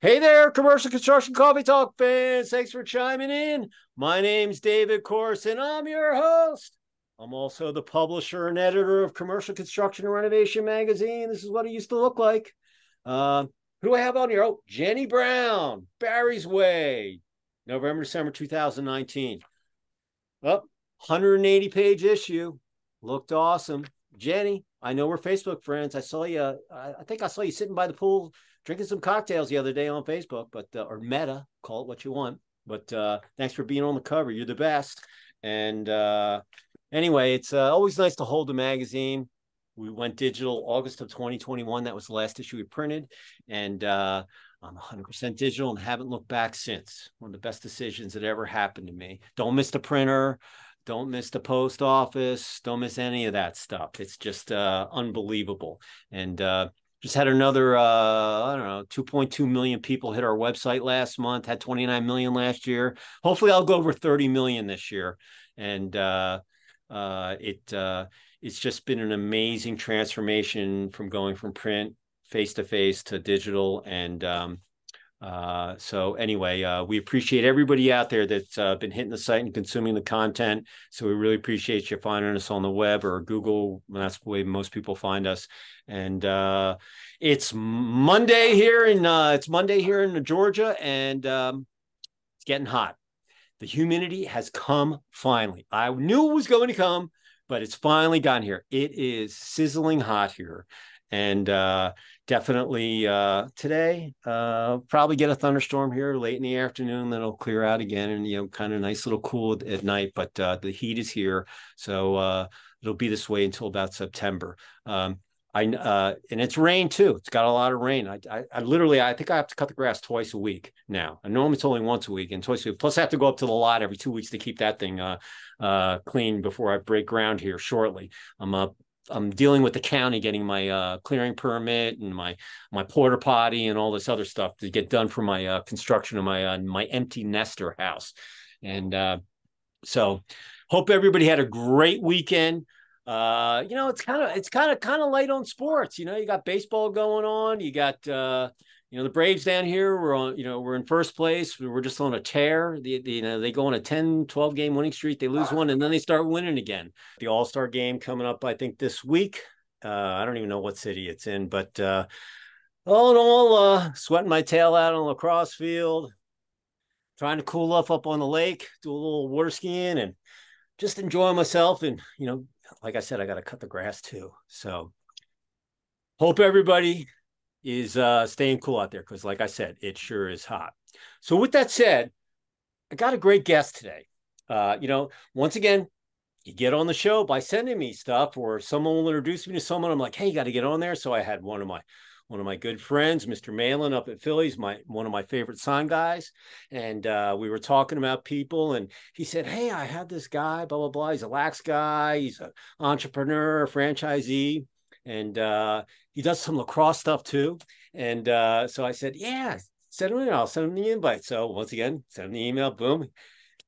Hey there, commercial construction coffee talk fans. Thanks for chiming in. My name's David Course, and I'm your host. I'm also the publisher and editor of Commercial Construction and Renovation magazine. This is what it used to look like. Who do I have on here? Oh, Jenny Brown, Barry's Way, November, December 2019. Up, 180-page issue. Looked awesome. Jenny, I know we're Facebook friends. I saw you. I think I saw you sitting by the pool drinking some cocktails the other day on Facebook, but or Meta, call it what you want. But thanks for being on the cover. You're the best. And anyway, it's always nice to hold a magazine. We went digital August of 2021. That was the last issue we printed. And I'm 100% digital and haven't looked back since. One of the best decisions that ever happened to me. Don't miss the printer. Don't miss the post office. Don't miss any of that stuff. It's just unbelievable. And just had another, I don't know, 2.2 million people hit our website last month, had 29 million last year. Hopefully I'll go over 30 million this year. And it's just been an amazing transformation from going from print face-to-face to digital. And so anyway, we appreciate everybody out there that's been hitting the site and consuming the content. So we really appreciate you finding us on the web or Google. That's the way most people find us. And it's Monday here in Georgia, and it's getting hot. The humidity has come finally. I knew it was going to come, but it's finally gotten here. It is sizzling hot here. And definitely today, probably get a thunderstorm here late in the afternoon. Then it'll clear out again, and kind of nice little cool at night. But the heat is here, so it'll be this way until about September. And it's rain too. It's got a lot of rain. I literally, I think I have to cut the grass twice a week now. I normally it's only once a week, and twice a week. Plus, I have to go up to the lot every 2 weeks to keep that thing clean before I break ground here shortly. I'm dealing with the county getting my clearing permit and my porta potty and all this other stuff to get done for my construction of my empty nester house. And so hope everybody had a great weekend. It's kind of light on sports. You got baseball going on. You got the Braves down here. We're in first place. We're just on a tear. They go on a 10, 12 game winning streak. They lose one and then they start winning again. The All-Star game coming up, I think, this week. I don't even know what city it's in, but all in all, sweating my tail out on a lacrosse field, trying to cool off up on the lake, do a little water skiing, and just enjoy myself. And like I said, I got to cut the grass too. So hope everybody is staying cool out there, because like I said, it sure is hot. So with that said, I got a great guest today. Once again, you get on the show by sending me stuff, or someone will introduce me to someone. I'm like, hey, you got to get on there. So I had one of my good friends, Mr. Malin up at Philly's, one of my favorite sign guys. And we were talking about people, and he said, hey, I have this guy, blah, blah, blah. He's a lax guy. He's an entrepreneur, a franchisee. And he does some lacrosse stuff too. And so I said, yeah, send him an email. I'll send him the invite. So once again, send him the email. Boom.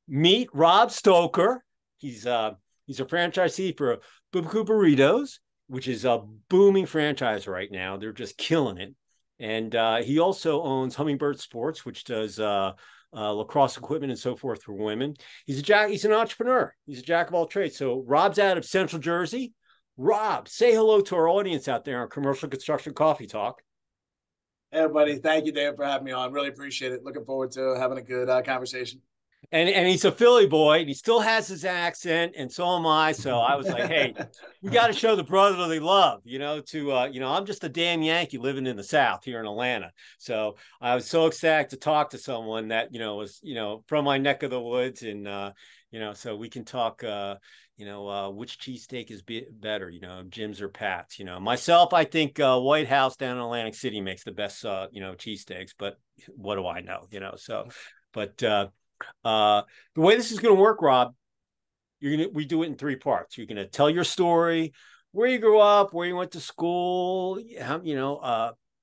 Meet Rob Stolker. He's a franchisee for Bubbakoo Burritos, which is a booming franchise right now. They're just killing it. And he also owns Hummingbird Sports, which does lacrosse equipment and so forth for women. He's an entrepreneur. He's a jack of all trades. So Rob's out of Central Jersey. Rob, say hello to our audience out there on Commercial Construction Coffee Talk. Hey, everybody. Thank you, Dave, for having me on. Really appreciate it. Looking forward to having a good conversation. And he's a Philly boy, and he still has his accent, and so am I. So I was like, hey, we got to show the brotherly love, I'm just a damn Yankee living in the South here in Atlanta. So I was so ecstatic to talk to someone that, was, from my neck of the woods. And, so we can talk, which cheesesteak is better, Jim's or Pat's. Myself, I think White House down in Atlantic City makes the best, cheesesteaks, but what do I know, so, but the way this is going to work, Rob, we do it in 3 parts. You're going to tell your story, where you grew up, where you went to school,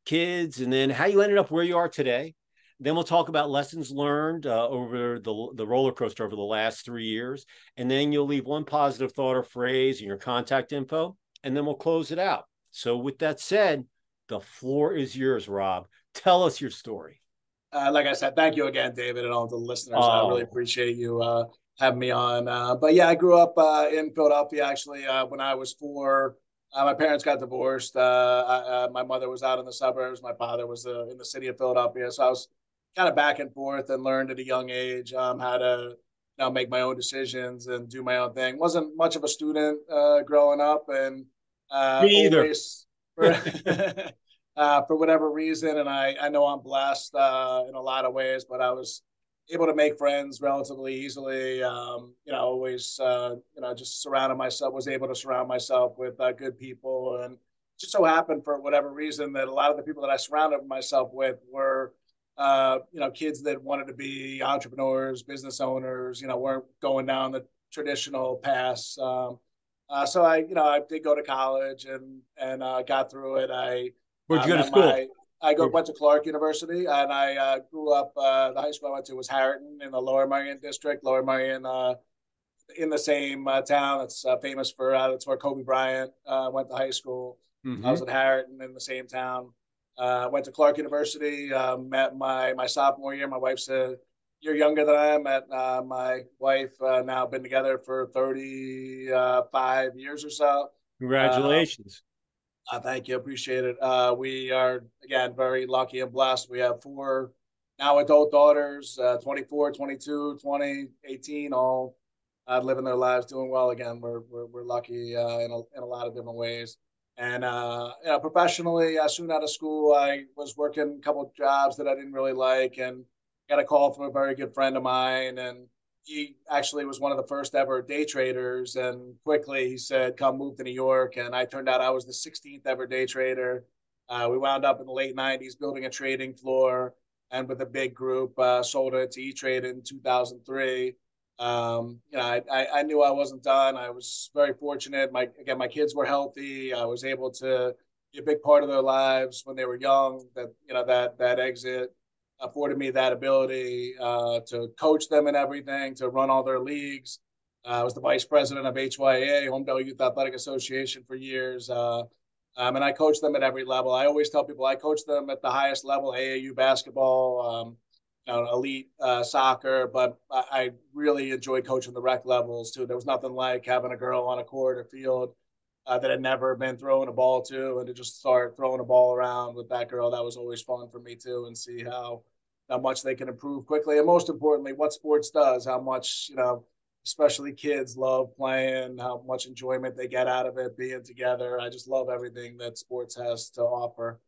kids, and then how you ended up where you are today. Then we'll talk about lessons learned over the roller coaster over the last 3 years. And then you'll leave one positive thought or phrase and your contact info, and then we'll close it out. So with that said, the floor is yours, Rob. Tell us your story. Like I said, thank you again, David, and all the listeners. I really Oh, appreciate you having me on. But yeah, I grew up in Philadelphia, actually, when I was 4. My parents got divorced. My mother was out in the suburbs. My father was in the city of Philadelphia. So I was kind of back and forth and learned at a young age how to make my own decisions and do my own thing. Wasn't much of a student growing up, and me either. always for whatever reason. And I know I'm blessed in a lot of ways, but I was able to make friends relatively easily. Always, just was able to surround myself with good people. And just so happened for whatever reason that a lot of the people that I surrounded myself with were, kids that wanted to be entrepreneurs, business owners, weren't going down the traditional paths. So I did go to college and got through it. Where'd you go to met school? my went to Clark University, and I grew up. The high school I went to was Harriton in the Lower Merion district. Lower Merion, in the same town. It's famous for that's where Kobe Bryant went to high school. I was Mm-hmm. at Harriton in the same town. Went to Clark University. Met my sophomore year. My wife's a year younger than I am. Met my wife. Now been together for 35 years or so. Um, Congratulations. Thank you. Appreciate it. We are, again, very lucky and blessed. We have 4 now adult daughters, 24, 22, 20, 18, all living their lives, doing well. Again, we're lucky in a lot of different ways. And professionally, soon out of school, I was working a couple of jobs that I didn't really like, and got a call from a very good friend of mine, and he actually was one of the first ever day traders. And quickly he said, come move to New York. And I turned out I was the 16th ever day trader. We wound up in the late 90s building a trading floor, and with a big group, sold it to E-Trade in 2003. I knew I wasn't done. I was very fortunate. My kids were healthy. I was able to be a big part of their lives when they were young. That exit afforded me that ability to coach them in everything, to run all their leagues. I was the vice president of HYA, Homedale Youth Athletic Association, for years. And I coached them at every level. I always tell people I coached them at the highest level, AAU basketball, elite soccer, but I really enjoyed coaching the rec levels too. There was nothing like having a girl on a court or field that had never been throwing a ball to, and to just start throwing a ball around with that girl. That was always fun for me too, and see how much they can improve quickly. And most importantly, what sports does, how much, especially kids love playing, how much enjoyment they get out of it, being together. I just love everything that sports has to offer.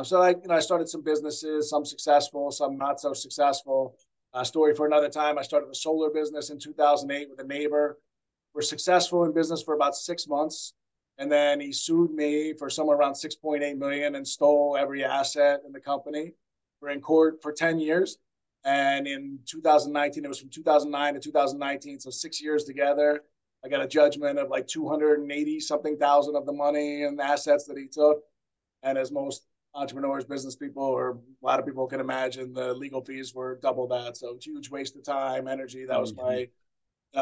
So I started some businesses, some successful, some not so successful. Story for another time. I started a solar business in 2008 with a neighbor. We're successful in business for about 6 months, and then he sued me for somewhere around 6.8 million and stole every asset in the company. We're in court for 10 years. And in 2019, it was from 2009 to 2019, so 6 years together. I got a judgment of like 280 something thousand of the money and assets that he took. And as most entrepreneurs, business people, or a lot of people can imagine, the legal fees were double that. So huge waste of time, energy. That was Mm-hmm. my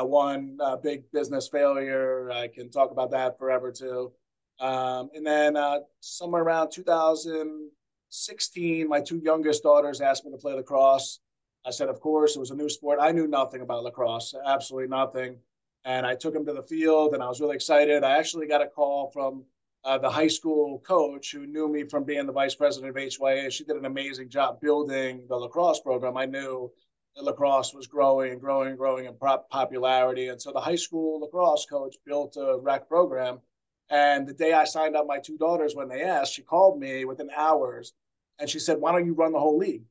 one big business failure. I can talk about that forever too. And then somewhere around 2016, my 2 youngest daughters asked me to play lacrosse. I said, of course. It was a new sport. I knew nothing about lacrosse, absolutely nothing. And I took them to the field, and I was really excited. I actually got a call from the high school coach who knew me from being the vice president of HYA. She did an amazing job building the lacrosse program. I knew that lacrosse was growing and growing and growing in popularity. And so the high school lacrosse coach built a rec program. And the day I signed up my 2 daughters, when they asked, she called me within hours, and she said, why don't you run the whole league?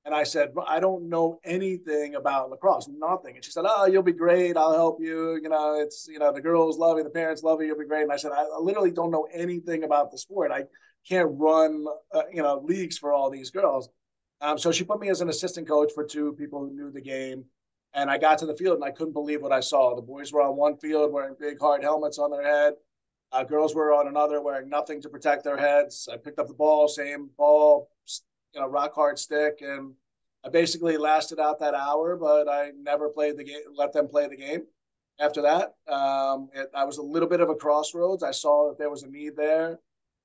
And I said, I don't know anything about lacrosse, nothing. And she said, oh, you'll be great. I'll help you. The girls love you. The parents love you. You'll be great. And I said, I literally don't know anything about the sport. I can't run, leagues for all these girls. So she put me as an assistant coach for 2 people who knew the game. And I got to the field, and I couldn't believe what I saw. The boys were on one field wearing big hard helmets on their head. Girls were on another wearing nothing to protect their heads. I picked up the ball, same ball, rock hard stick. And I basically lasted out that hour, but I never played the game, let them play the game. After that, I was a little bit of a crossroads. I saw that there was a need there.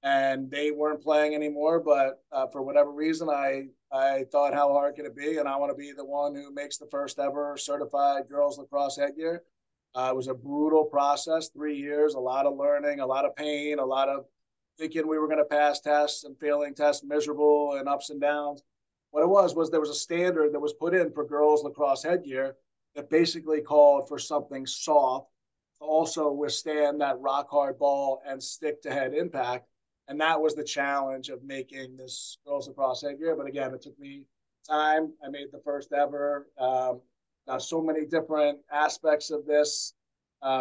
and they weren't playing anymore. But for whatever reason, I thought, how hard can it be? And I want to be the one who makes the first ever certified girls lacrosse headgear. It was a brutal process, 3 years, a lot of learning, a lot of pain, a lot of thinking we were going to pass tests and failing tests, miserable and ups and downs. What it was there was a standard that was put in for girls lacrosse headgear that basically called for something soft to also withstand that rock hard ball and stick to head impact. And that was the challenge of making this girls lacrosse headgear. But again, it took me time. I made the first ever. So many different aspects of this.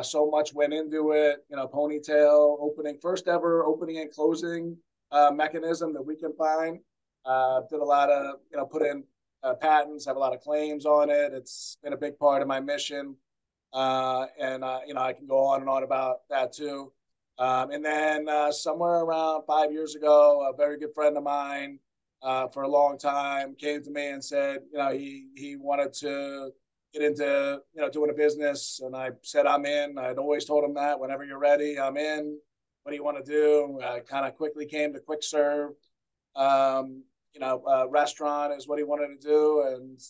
So much went into it. Ponytail opening, first ever opening and closing mechanism that we can find. Did a lot of, put in patents, have a lot of claims on it. It's been a big part of my mission. I can go on and on about that too. And then somewhere around 5 years ago, a very good friend of mine for a long time came to me and said, he wanted to get into, doing a business. And I said, I'm in. I'd always told him that whenever you're ready, I'm in. What do you want to do? Kind of quickly came to quick serve. Restaurant is what he wanted to do, and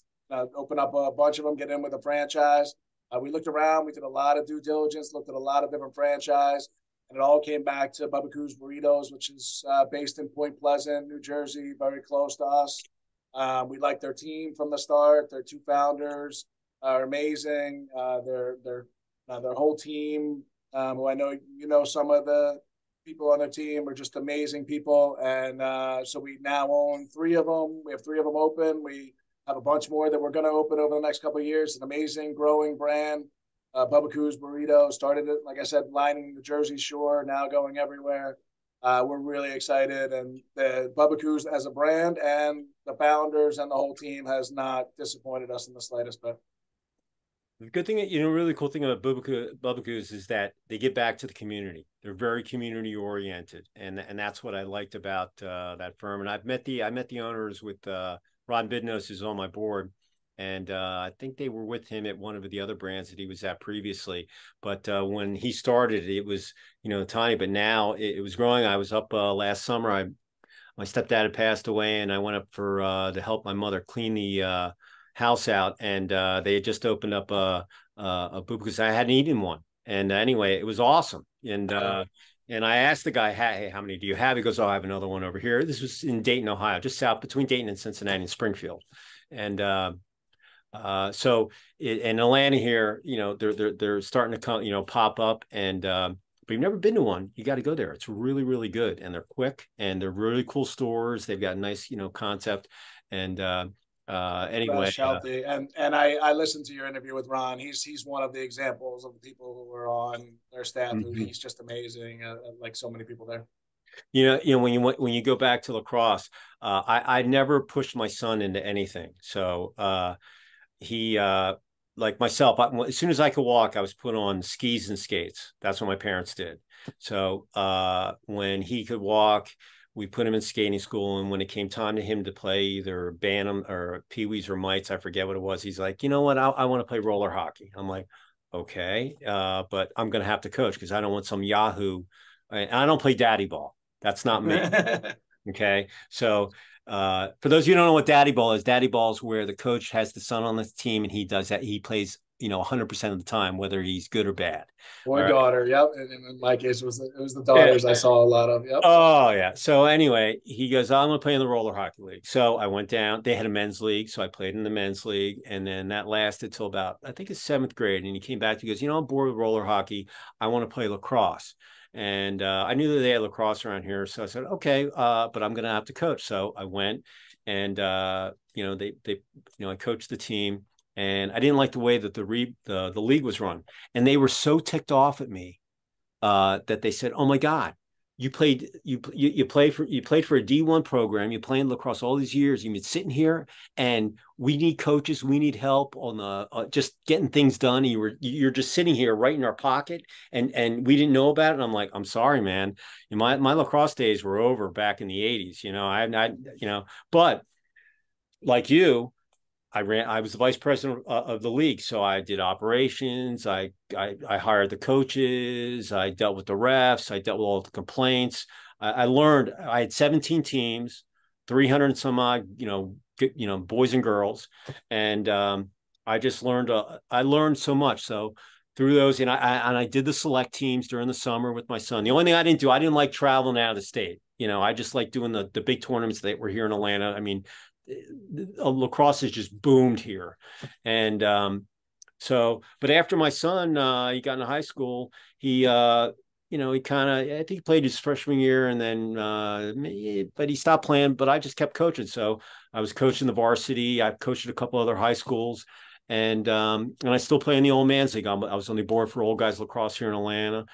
open up a bunch of them, get in with a franchise. We looked around, we did a lot of due diligence, looked at a lot of different franchise, and it all came back to Bubbakoo's Burritos, which is based in Point Pleasant, New Jersey, very close to us. We liked their team from the start. Their two founders are amazing. Their whole team, who I know some of the people on their team are just amazing people. And so we now own 3 of them. We have 3 of them open. We have a bunch more that we're going to open over the next couple of years. An amazing growing brand. Bubbakoo's Burrito started it, like I said, lining the Jersey Shore, now going everywhere. We're really excited. And the Bubbakoo's as a brand and the founders and the whole team has not disappointed us in the slightest bit. The good thing, really cool thing about Bubbakoo's is that they get back to the community. They're very community oriented, and that's what I liked about that firm. And I met the owners with Ron Bidnos, who's on my board, and I think they were with him at one of the other brands that he was at previously. But when he started, it was tiny, but now it was growing. I was up last summer. My stepdad had passed away, and I went up to help my mother clean the house out, and they had just opened up a boob because I hadn't eaten one. And anyway, it was awesome. And I asked the guy, hey, how many do you have? He goes, oh, I have another one over here. This was in Dayton, Ohio, just south between Dayton and Cincinnati and Springfield. And so in Atlanta here, they're starting to come, pop up. And but you've never been to one, you got to go there. It's really, really good, and they're quick, and they're really cool stores. They've got a nice, concept. And anyway, fresh, healthy, and I listened to your interview with Ron. He's one of the examples of the people who were on their staff. Mm-hmm. He's just amazing, like so many people there. When you go back to lacrosse, I never pushed my son into anything. So he like myself, as soon as I could walk, I was put on skis and skates. That's what my parents did. So when he could walk, we put him in skating school, and when it came time to him to play either Bantam or Pee-wees or Mites, I forget what it was, he's like, you know what, I want to play roller hockey. I'm like, okay, but I'm going to have to coach because I don't want some Yahoo. I don't play daddy ball. That's not me. Okay, so for those of you who don't know what daddy ball is where the coach has the son on the team, and he does that. He plays 100% of the time, whether he's good or bad. Or daughter, yep. And in my case, it was the daughters. Yeah. I saw a lot of. Yep. Oh yeah. So anyway, he goes, I'm gonna play in the roller hockey league. So I went down. They had a men's league, so I played in the men's league, and then that lasted till about, I think it's 7th grade. And he came back. He goes, I'm bored with roller hockey. I want to play lacrosse. And I knew that they had lacrosse around here, so I said, okay, but I'm gonna have to coach. So I went, and I coached the team. And I didn't like the way that the league was run. And they were so ticked off at me that they said, oh my God, you played for a D1 program. You played lacrosse all these years. You've been sitting here, and we need coaches. We need help on the just getting things done. You're just sitting here right in our pocket, and we didn't know about it. And I'm like, I'm sorry, man. My lacrosse days were over back in the 80s. But like you, I was the vice president of the league. So I did operations. I hired the coaches. I dealt with the refs. I dealt with all the complaints. I learned. I had 17 teams, 300 and some odd, boys and girls, and I just learned. I learned so much. So through those, and I did the select teams during the summer with my son. The only thing I didn't like traveling out of the state. I just like doing the big tournaments that were here in Atlanta. I mean, lacrosse has just boomed here, and but after my son, he got into high school, he he kind of, I think he played his freshman year, and then but he stopped playing. But I just kept coaching, so I was coaching the varsity. I've coached at a couple other high schools, and I still play in the old man's league. I was on the board for old guys lacrosse here in Atlanta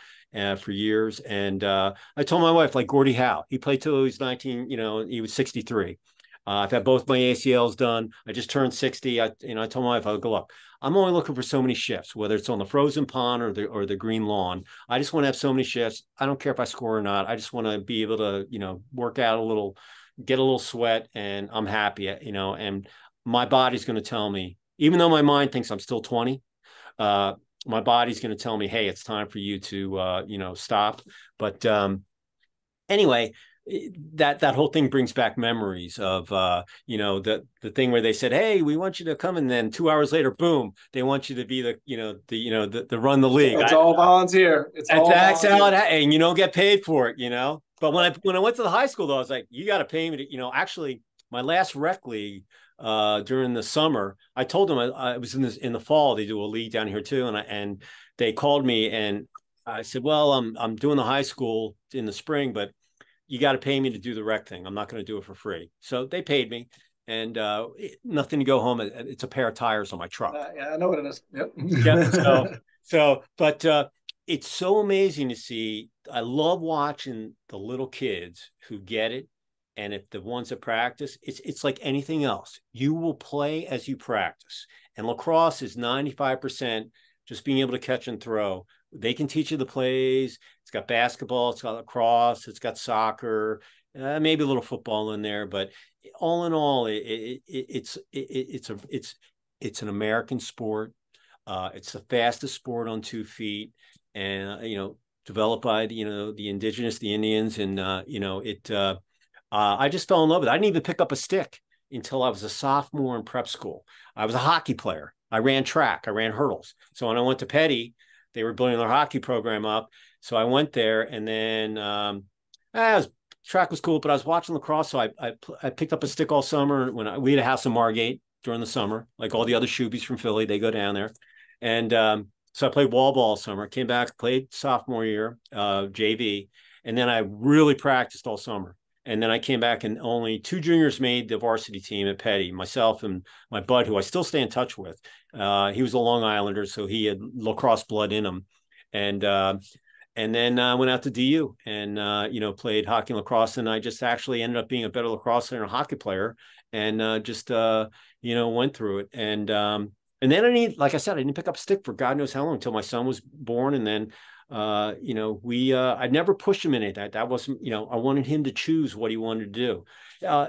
for years, and I told my wife, like Gordie Howe, he played till he was 19. He was 63. I've had both my ACLs done. I just turned 60. I told my wife, I'll go up. I'm only looking for so many shifts, whether it's on the frozen pond or the green lawn. I just want to have so many shifts. I don't care if I score or not. I just want to be able to, work out a little, get a little sweat, and I'm happy, and my body's going to tell me, even though my mind thinks I'm still 20, my body's going to tell me, hey, it's time for you to, stop. But anyway, that whole thing brings back memories of the thing where they said, hey, we want you to come, and then 2 hours later, boom, they want you to be the run the league. It's all volunteer. That's how it, and you don't get paid for it. But when I went to the high school, though, I was like, you got to pay me to, actually my last rec league during the summer, I told them I was in the fall, they do a league down here too, and they called me, and I said, well, I'm doing the high school in the spring, but you got to pay me to do the rec thing. I'm not going to do it for free. So they paid me, and nothing to go home. It's a pair of tires on my truck. Yeah, I know what it is. Yep. Yeah. But it's so amazing to see. I love watching the little kids who get it. And if the ones that practice, it's like anything else. You will play as you practice. And lacrosse is 95% just being able to catch and throw. They can teach you the plays. It's got basketball, it's got lacrosse, it's got soccer, maybe a little football in there. But all in all, it's an American sport. It's the fastest sport on 2 feet, and developed by the indigenous, the Indians, and I just fell in love with it. I didn't even pick up a stick until I was a sophomore in prep school. I was a hockey player. I ran track. I ran hurdles. So when I went to Petty, they were building their hockey program up. So I went there, and then track was cool, but I was watching lacrosse. So I picked up a stick all summer. We had a house in Margate during the summer, like all the other shoobies from Philly, they go down there. And so I played wall ball all summer, came back, played sophomore year, JV. And then I really practiced all summer. And then I came back, and only 2 juniors made the varsity team at Petty, myself and my bud, who I still stay in touch with. He was a Long Islander, so he had lacrosse blood in him. And then I went out to DU and, played hockey and lacrosse. And I just actually ended up being a better lacrosse player and a hockey player, and went through it. And then like I said, I didn't pick up a stick for God knows how long, until my son was born. And then I never pushed him in it. That wasn't, I wanted him to choose what he wanted to do.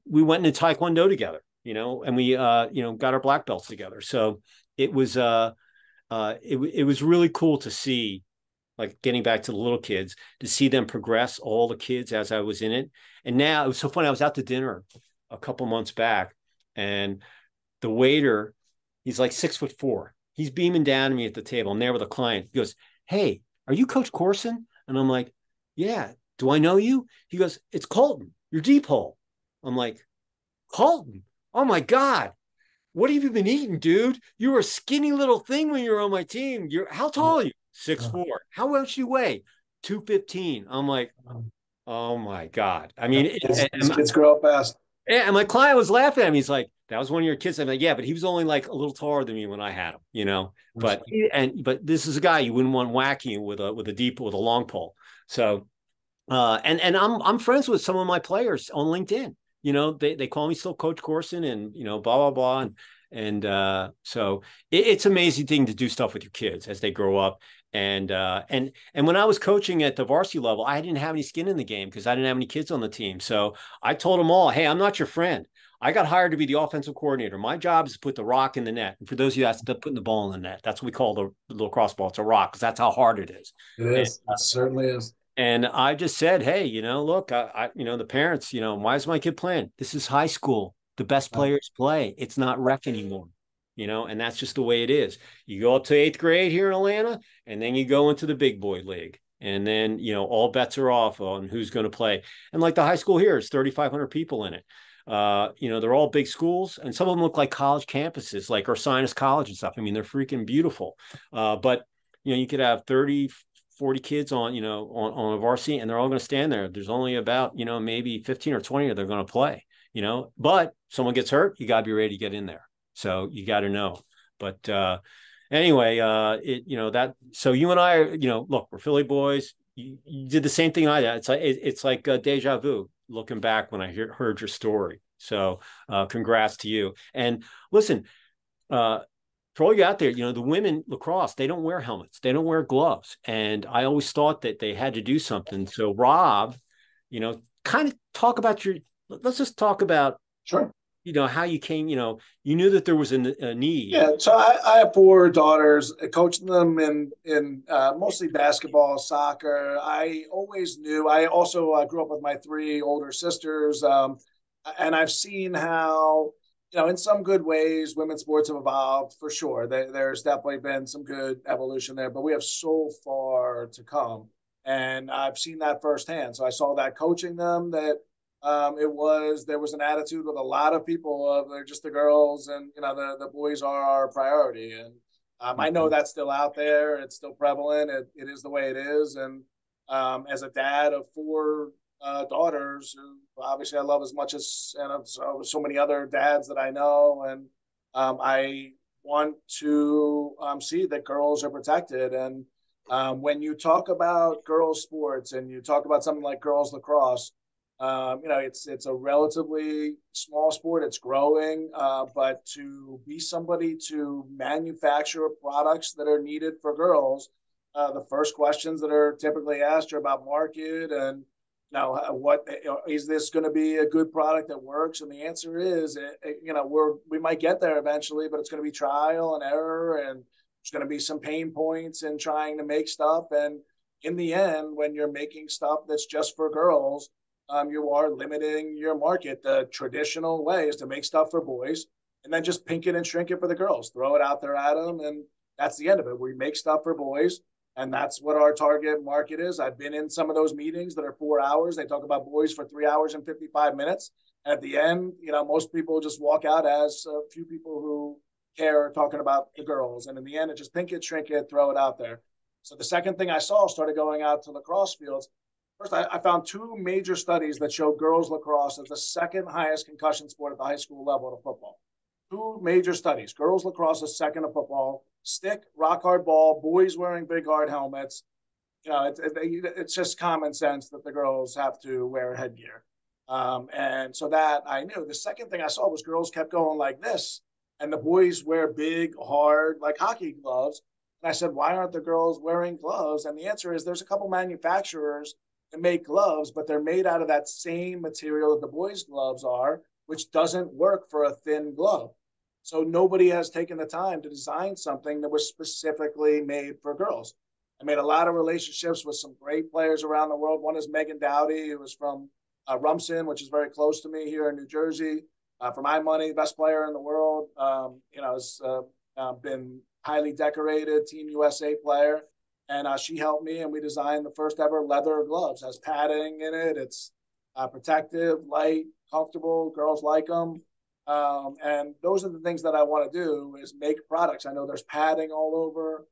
We went into Taekwondo together, and we, got our black belts together. So it was really cool to see, like, getting back to the little kids, to see them progress, all the kids, as I was in it. And now it was so funny. I was out to dinner a couple months back, and the waiter, he's like 6'4". He's beaming down to me at the table. I'm there with a client. He goes, hey, are you Coach Corson? And I'm like, yeah. Do I know you? He goes, it's Colton, your deep hole. I'm like, Colton? Oh my God. What have you been eating, dude? You were a skinny little thing when you were on my team. How tall are you? 6'4". How much do you weigh? 215. I'm like, oh my God. I mean, kids grow up fast. Yeah, and my client was laughing at me. He's like, that was one of your kids. I'm like, yeah, but he was only like a little taller than me when I had him, But this is a guy you wouldn't want whacking with a long pole. So and I'm friends with some of my players on LinkedIn. They call me still Coach Corson, and blah blah blah. And so it's an amazing thing to do stuff with your kids as they grow up. And when I was coaching at the varsity level, I didn't have any skin in the game because I didn't have any kids on the team. So I told them all, hey, I'm not your friend. I got hired to be the offensive coordinator. My job is to put the rock in the net. And for those of you that's putting the ball in the net, that's what we call the lacrosse ball. It's a rock, because that's how hard it is. It is. It certainly is. And I just said, hey, look, the parents, why is my kid playing? This is high school. The best Right. players play. It's not rec anymore, and that's just the way it is. You go up to eighth grade here in Atlanta, and then you go into the big boy league. And then, all bets are off on who's going to play. And like the high school here, it's 3,500 people in it. They're all big schools, and some of them look like college campuses, like Ursinus College and stuff. I mean, they're freaking beautiful. But you could have 30, 40 kids on a varsity, and they're all going to stand there. There's only about, maybe 15 or 20 that are going to play, but someone gets hurt, you got to be ready to get in there. So you got to know. But anyway, that, so you and I are, look, we're Philly boys. You did the same thing I did. It's like deja vu looking back when I heard your story. So congrats to you. And listen, for all you out there, the women lacrosse, they don't wear helmets. They don't wear gloves. And I always thought that they had to do something. So Rob, kind of let's just talk about, Sure. How you came, you knew that there was a need. Yeah, so I have four daughters. I coached them in mostly basketball, soccer. I always knew. I also grew up with my three older sisters, and I've seen how, in some good ways, women's sports have evolved for sure. There's definitely been some good evolution there, but we have so far to come, and I've seen that firsthand. So I saw that coaching them, that there was an attitude with a lot of people of they're just the girls, and the boys are our priority. And I know that's still out there. It's still prevalent. It is the way it is. And as a dad of four daughters, who obviously I love as much as, and so many other dads that I know, and I want to see that girls are protected. And when you talk about girls sports and you talk about something like girls lacrosse, it's a relatively small sport. It's growing, but to be somebody to manufacture products that are needed for girls, the first questions that are typically asked are about market and what is this going to be a good product that works? And the answer is, we might get there eventually, but it's going to be trial and error, and there's going to be some pain points in trying to make stuff. And in the end, when you're making stuff that's just for girls, you are limiting your market. The traditional way is to make stuff for boys and then just pink it and shrink it for the girls, throw it out there at them, and that's the end of it. We make stuff for boys, and that's what our target market is. I've been in some of those meetings that are 4 hours. They talk about boys for 3 hours and 55 minutes. And at the end, most people just walk out as a few people who care talking about the girls. And in the end, it just pink it, shrink it, throw it out there. So the second thing I saw, started going out to lacrosse fields. First, I found two major studies that showed girls lacrosse as the second highest concussion sport at the high school level to football. Two major studies. Girls lacrosse is second to football. Stick, rock hard ball, boys wearing big hard helmets. It's just common sense that the girls have to wear headgear. And so that I knew. The second thing I saw was girls kept going like this, and the boys wear big, hard, like hockey gloves. And I said, why aren't the girls wearing gloves? And the answer is there's a couple manufacturers to make gloves, but they're made out of that same material that the boys' gloves are, which doesn't work for a thin glove. So nobody has taken the time to design something that was specifically made for girls. I made a lot of relationships with some great players around the world. One is Megan Dowdy, who was from Rumson, which is very close to me here in New Jersey. For my money, best player in the world. Has been highly decorated Team USA player. And she helped me, and we designed the first ever leather gloves. It has padding in it. It's protective, light, comfortable. Girls like them. And those are the things that I want to do, is make products. I know there's padding all over.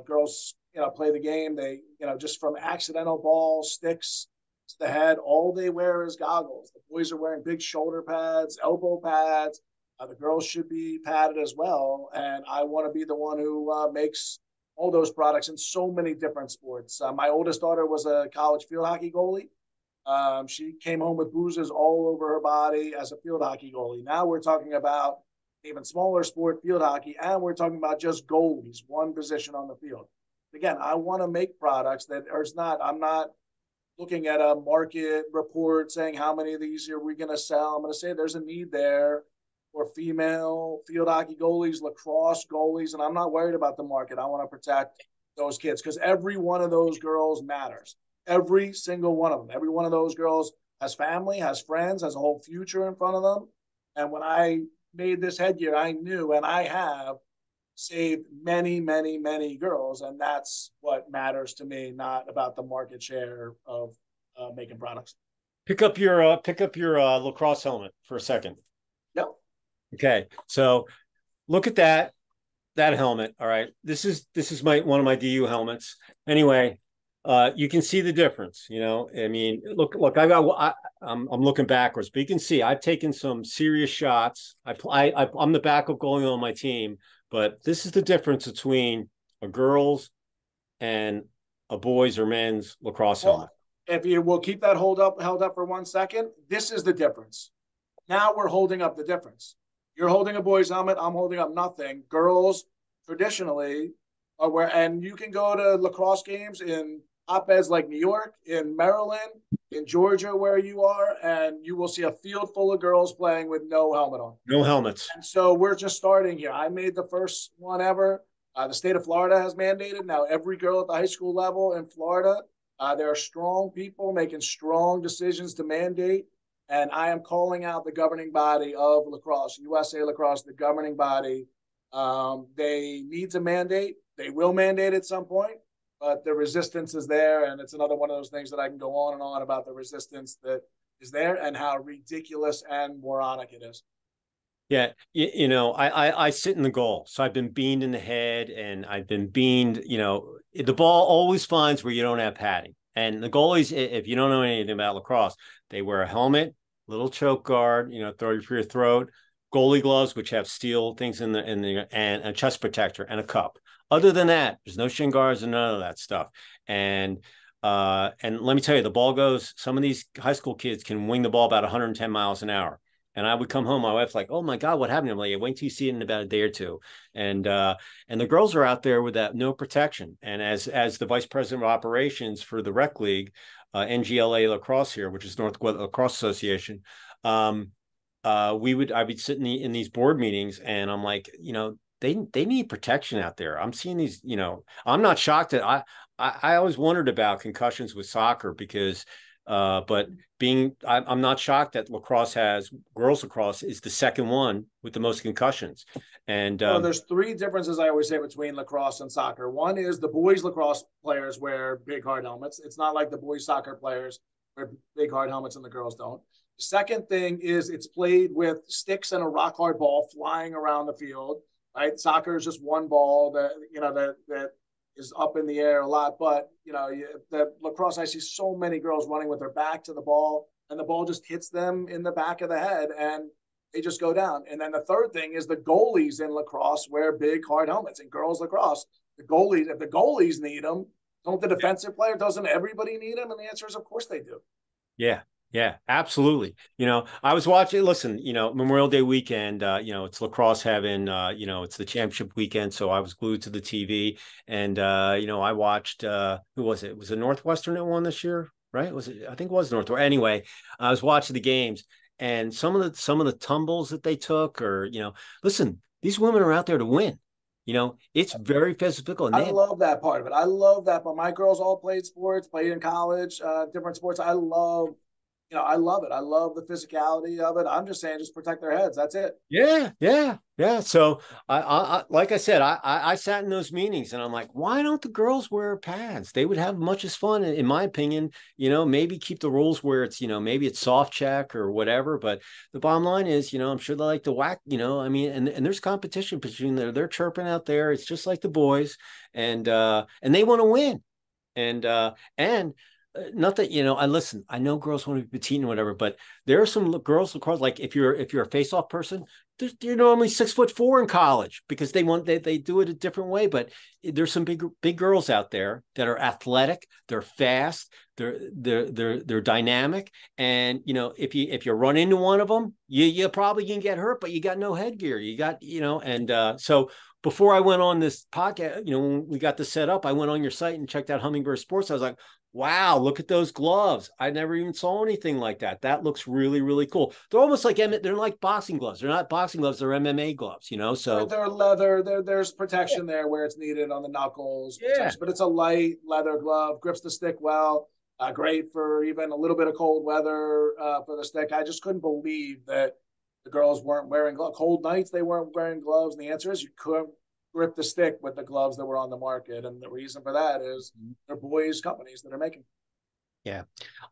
Girls, play the game. They, just from accidental balls, sticks to the head, all they wear is goggles. The boys are wearing big shoulder pads, elbow pads. The girls should be padded as well. And I want to be the one who makes all those products in so many different sports. My oldest daughter was a college field hockey goalie. She came home with bruises all over her body as a field hockey goalie. Now we're talking about even smaller sport, field hockey, and we're talking about just goalies, one position on the field. Again, I want to make products that are not, I'm not looking at a market report saying how many of these are we going to sell. I'm going to say there's a need there for female field hockey goalies, lacrosse goalies, and I'm not worried about the market. I want to protect those kids because every one of those girls matters. Every single one of them. Every one of those girls has family, has friends, has a whole future in front of them. And when I made this headgear, I knew, and I have saved many, many, many girls. And that's what matters to me, not about the market share of making products. Pick up your lacrosse helmet for a second. Yep. Okay, so look at that helmet. All right, this is one of my DU helmets. Anyway, you can see the difference. I mean, look, I'm looking backwards, but you can see I've taken some serious shots. I'm the backup goalie on my team, but this is the difference between a girls and a boys or men's lacrosse helmet. If you will keep that held up for 1 second, this is the difference. Now we're holding up the difference. You're holding a boy's helmet. I'm holding up nothing. Girls traditionally are where, and you can go to lacrosse games in hotbeds like New York, in Maryland, in Georgia, where you are, and you will see a field full of girls playing with no helmet on. No helmets. And so we're just starting here. I made the first one ever. The state of Florida has mandated now every girl at the high school level in Florida. There are strong people making strong decisions to mandate, and I am calling out the governing body of lacrosse, USA Lacrosse, the governing body. They need to mandate. They will mandate at some point, but the resistance is there, and it's another one of those things that I can go on and on about the resistance that is there and how ridiculous and moronic it is. Yeah, I sit in the goal, so I've been beamed in the head, and I've been beamed. The ball always finds where you don't have padding, and the goalies, if you don't know anything about lacrosse, they wear a helmet, little choke guard, throw for your throat, goalie gloves, which have steel things in the and a chest protector and a cup. Other than that, there's no shin guards and none of that stuff. And let me tell you, the ball goes. Some of these high school kids can wing the ball about 110 miles an hour. And I would come home, my wife's like, "Oh my God, what happened?" I'm like, "Wait till you see it in about a day or two." And the girls are out there with that no protection. And as the vice president of operations for the rec league, NGLA lacrosse here, which is Northwest Lacrosse Association, I'd be sitting in these board meetings, and I'm like, they need protection out there. I'm seeing these, I'm not shocked that I always wondered about concussions with soccer because. But I'm not shocked that girls lacrosse is the second one with the most concussions. And there's three differences I always say between lacrosse and soccer. One is the boys lacrosse players wear big hard helmets. It's not like the boys soccer players wear big hard helmets and the girls don't. The second thing is it's played with sticks and a rock hard ball flying around the field. Right, soccer is just one ball that is up in the air a lot, but the lacrosse, I see so many girls running with their back to the ball, and the ball just hits them in the back of the head, and they just go down. And then the third thing is the goalies in lacrosse wear big hard helmets. In girls lacrosse, if the goalies need them, don't the defensive player? Doesn't everybody need them? And the answer is, of course they do. Yeah, absolutely. I was watching, listen, Memorial Day weekend, it's lacrosse heaven, it's the championship weekend. So I was glued to the TV, and, I watched, who was it? Was it Northwestern that won this year? Right? I think it was Northwestern. Anyway, I was watching the games, and some of the tumbles that they took, or, listen, these women are out there to win. It's very physical. And I love that part of it. I love that. But my girls all played sports, played in college, different sports. I love it. I love the physicality of it. I'm just saying, just protect their heads. That's it. Yeah. So I like I said, I sat in those meetings, and I'm like, why don't the girls wear pads? They would have much as fun, in my opinion. Maybe keep the rules where it's, maybe it's soft check or whatever. But the bottom line is, I'm sure they like to whack. I mean, and there's competition between they're chirping out there. It's just like the boys, and they want to win, and. Not that I know girls want to be petite and whatever, but there are some girls lacrosse, like if you're a face-off person, you're normally 6'4" in college because they do it a different way. But there's some big girls out there that are athletic, they're fast, they're dynamic, and if you run into one of them, you probably can get hurt, but you got no headgear, so. Before I went on this podcast, when we got this set up, I went on your site and checked out Hummingbird Sports. I was like, wow, look at those gloves. I never even saw anything like that. That looks really, really cool. They're almost like, they're like boxing gloves. They're not boxing gloves. They're MMA gloves, so. They're leather. There's protection there where it's needed on the knuckles. Yeah. But it's a light leather glove, grips the stick well. great for even a little bit of cold weather for the stick. I just couldn't believe that the girls weren't wearing gloves. Cold nights, they weren't wearing gloves. And the answer is you couldn't grip the stick with the gloves that were on the market. And the reason for that is they're boys' companies that are making. Yeah.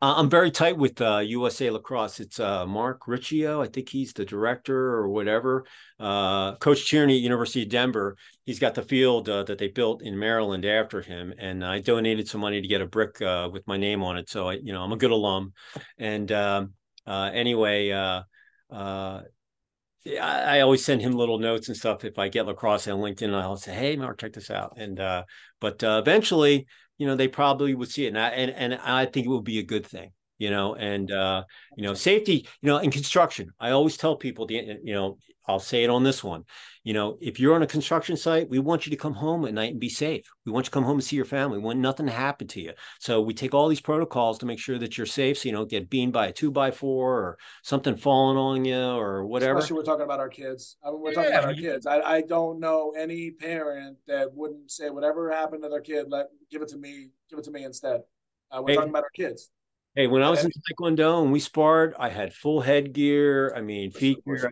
I'm very tight with USA Lacrosse. It's Mark Riccio. I think he's the director or whatever. Coach Tierney at University of Denver, he's got the field that they built in Maryland after him. And I donated some money to get a brick with my name on it. So, I'm a good alum. And anyway, I always send him little notes and stuff if I get lacrosse on LinkedIn. I'll say, "Hey, Mark, check this out." And but eventually, they probably would see it, and I think it would be a good thing, And safety, in construction, I always tell people, I'll say it on this one. If you're on a construction site, we want you to come home at night and be safe. We want you to come home and see your family. We want nothing to happen to you. So we take all these protocols to make sure that you're safe, so you don't get beamed by a 2x4 or something falling on you or whatever. Especially we're talking about our kids. We're talking about our kids. I don't know any parent that wouldn't say whatever happened to their kid, give it to me instead. We're talking about our kids. Hey, when I was in Taekwondo and we sparred, I had full headgear. Feet gear.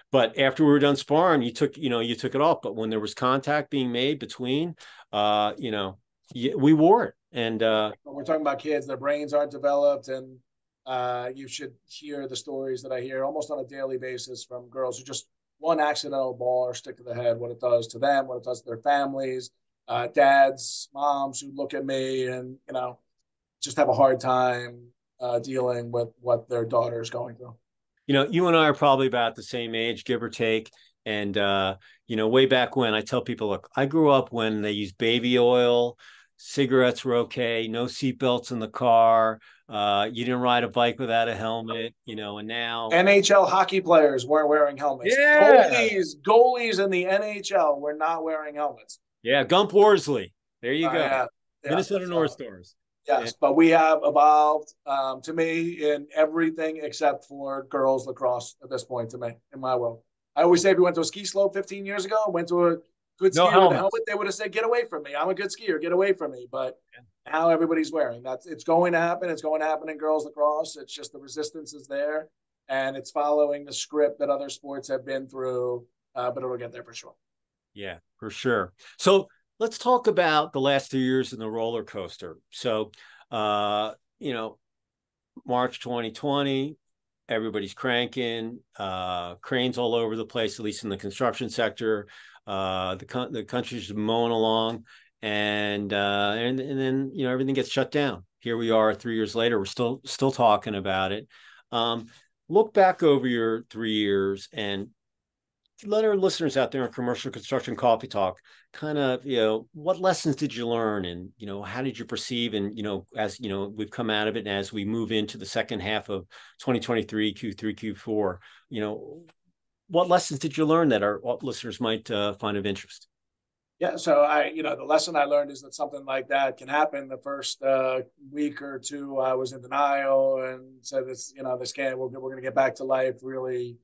But after we were done sparring, you took it off. But when there was contact being made between, we wore it. And we're talking about kids. Their brains aren't developed, and you should hear the stories that I hear almost on a daily basis from girls who just one accidental ball or stick to the head, what it does to them, what it does to their families, dads, moms who look at me and just have a hard time dealing with what their daughter is going through. You and I are probably about the same age, give or take. And, way back when, I tell people, look, I grew up when they used baby oil, cigarettes were okay, no seatbelts in the car. You didn't ride a bike without a helmet, and now NHL hockey players weren't wearing helmets. Yeah. Goalies in the NHL were not wearing helmets. Yeah, Gump Worsley. There you go. Yeah. Minnesota North Stars. Yes, but we have evolved, to me, in everything except for girls lacrosse at this point, to me, in my world. I always say if we went to a ski slope 15 years ago, went to a good skier with a helmet, they would have said, "Get away from me. I'm a good skier. Get away from me." But now everybody's wearing that. It's going to happen. It's going to happen in girls lacrosse. It's just the resistance is there, and it's following the script that other sports have been through, but it'll get there for sure. Yeah, for sure. So let's talk about the last 2 years in the roller coaster. So, March 2020, everybody's cranking, cranes all over the place, at least in the construction sector. The country's mowing along, and then everything gets shut down. Here we are 3 years later. We're still talking about it. Look back over your 3 years and let our listeners out there in Commercial Construction Coffee Talk kind of, what lessons did you learn, and, how did you perceive, and, as, we've come out of it, and as we move into the second half of 2023, Q3, Q4, what lessons did you learn that our listeners might find of interest? Yeah, so the lesson I learned is that something like that can happen. The first week or two, I was in denial and said, "This, this can't. We're going to get back to life really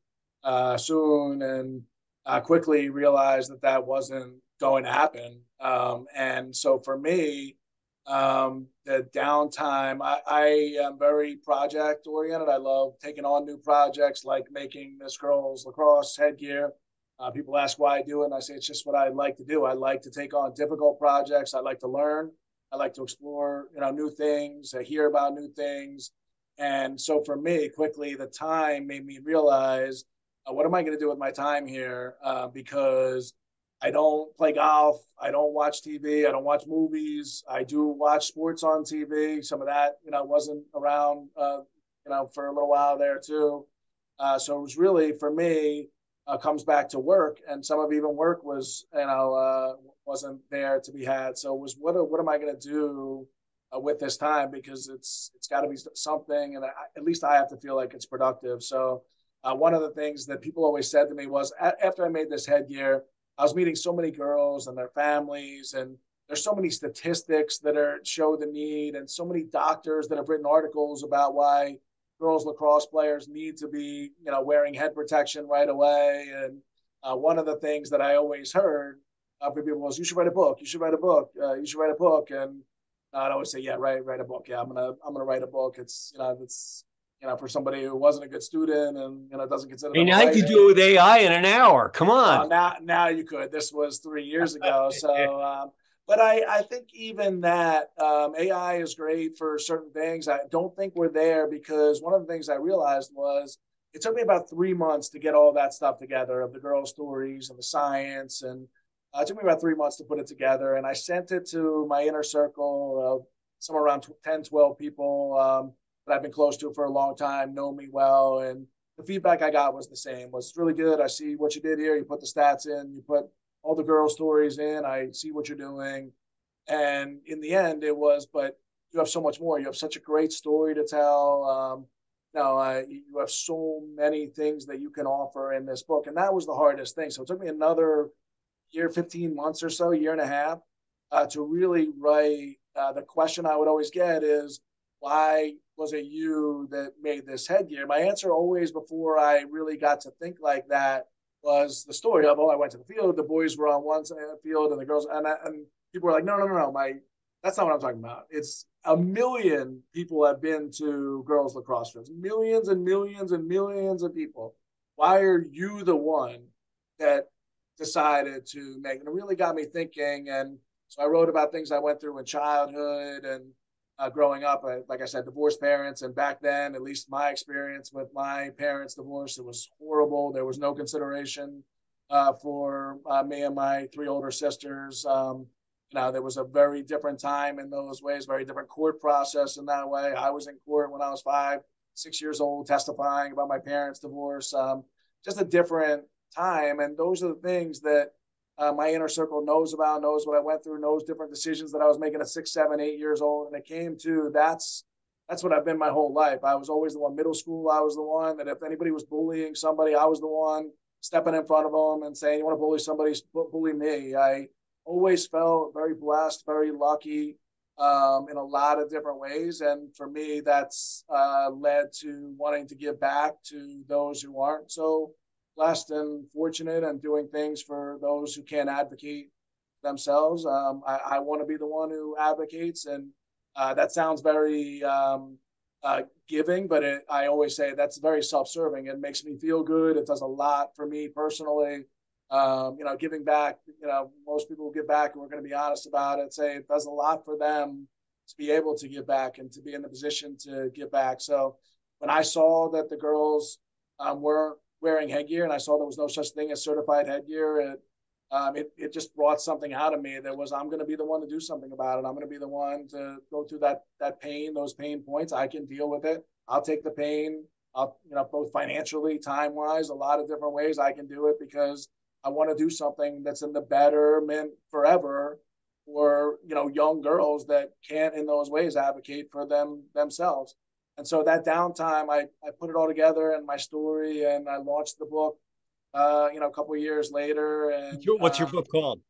soon," and quickly realized that wasn't going to happen. And so for me, the downtime, I am very project oriented. I love taking on new projects, like making this girls lacrosse headgear. People ask why I do it, and I say it's just what I like to do. I like to take on difficult projects. I like to learn. I like to explore, new things. I hear about new things. And so for me, quickly, the time made me realize, what am I going to do with my time here? Because I don't play golf. I don't watch TV. I don't watch movies. I do watch sports on TV. Some of that, wasn't around, for a little while there too. So it was really, for me, comes back to work, and some of even work was, wasn't there to be had. So it was, what am I going to do with this time? Because it's got to be something, and at least I have to feel like it's productive. So one of the things that people always said to me was, after I made this headgear, I was meeting so many girls and their families, and there's so many statistics that show the need, and so many doctors that have written articles about why girls lacrosse players need to be, wearing head protection right away. And one of the things that I always heard from people was, "You should write a book. You should write a book. You should write a book." And I'd always say, yeah, write a book. Yeah, I'm gonna write a book. It's for somebody who wasn't a good student and doesn't consider Hey, them a now you writer. could do it with AI in an hour. Come on. Well, now you could. This was 3 years ago. So, but I think even that AI is great for certain things. I don't think we're there because one of the things I realized was it took me about 3 months to get all that stuff together of the girl stories and the science. And it took me about 3 months to put it together. And I sent it to my inner circle of somewhere around 10, 12 people that I've been close to for a long time, know me well. And the feedback I got was the same. Was really good. I see what you did here. You put the stats in. You put all the girl stories in. I see what you're doing. And in the end, it was, but you have so much more. You have such a great story to tell. You have so many things that you can offer in this book. And that was the hardest thing. So it took me another year, 15 months or so, year and a half, to really write. The question I would always get is, why was it you that made this headgear? My answer always before I really got to think like that was the story of, I went to the field, the boys were on one field and the girls, and people were like, no, that's not what I'm talking about. It's a million people have been to girls lacrosse fields, millions and millions and millions of people. Why are you the one that decided to make it? It really got me thinking. And so I wrote about things I went through in childhood and growing up. Like I said, divorced parents. And back then, at least my experience with my parents' divorce, it was horrible. There was no consideration for me and my three older sisters. There was a very different time in those ways, very different court process in that way. I was in court when I was 5, 6 years old, testifying about my parents' divorce. Just a different time. And those are the things that my inner circle knows about, knows what I went through, knows different decisions that I was making at 6, 7, 8 years old. And it came to that's what I've been my whole life. I was always the one. Middle school, I was the one that if anybody was bullying somebody, I was the one stepping in front of them and saying, you want to bully somebody, bully me. I always felt very blessed, very lucky in a lot of different ways. And for me, that's led to wanting to give back to those who aren't so blessed and fortunate and doing things for those who can't advocate themselves. I want to be the one who advocates. And that sounds very giving, but I always say that's very self-serving. It makes me feel good. It does a lot for me personally. Giving back, most people give back, and we're going to be honest about it, say it does a lot for them to be able to give back and to be in the position to give back. So when I saw that the girls weren't wearing headgear and I saw there was no such thing as certified headgear, it just brought something out of me that was, I'm going to be the one to do something about it. I'm going to be the one to go through that pain, those pain points. I can deal with it. I'll take the pain, both financially, time-wise, a lot of different ways I can do it because I want to do something that's in the betterment forever for, young girls that can't in those ways advocate for themselves. And so that downtime, I put it all together in my story and I launched the book, a couple of years later. And What's your book called?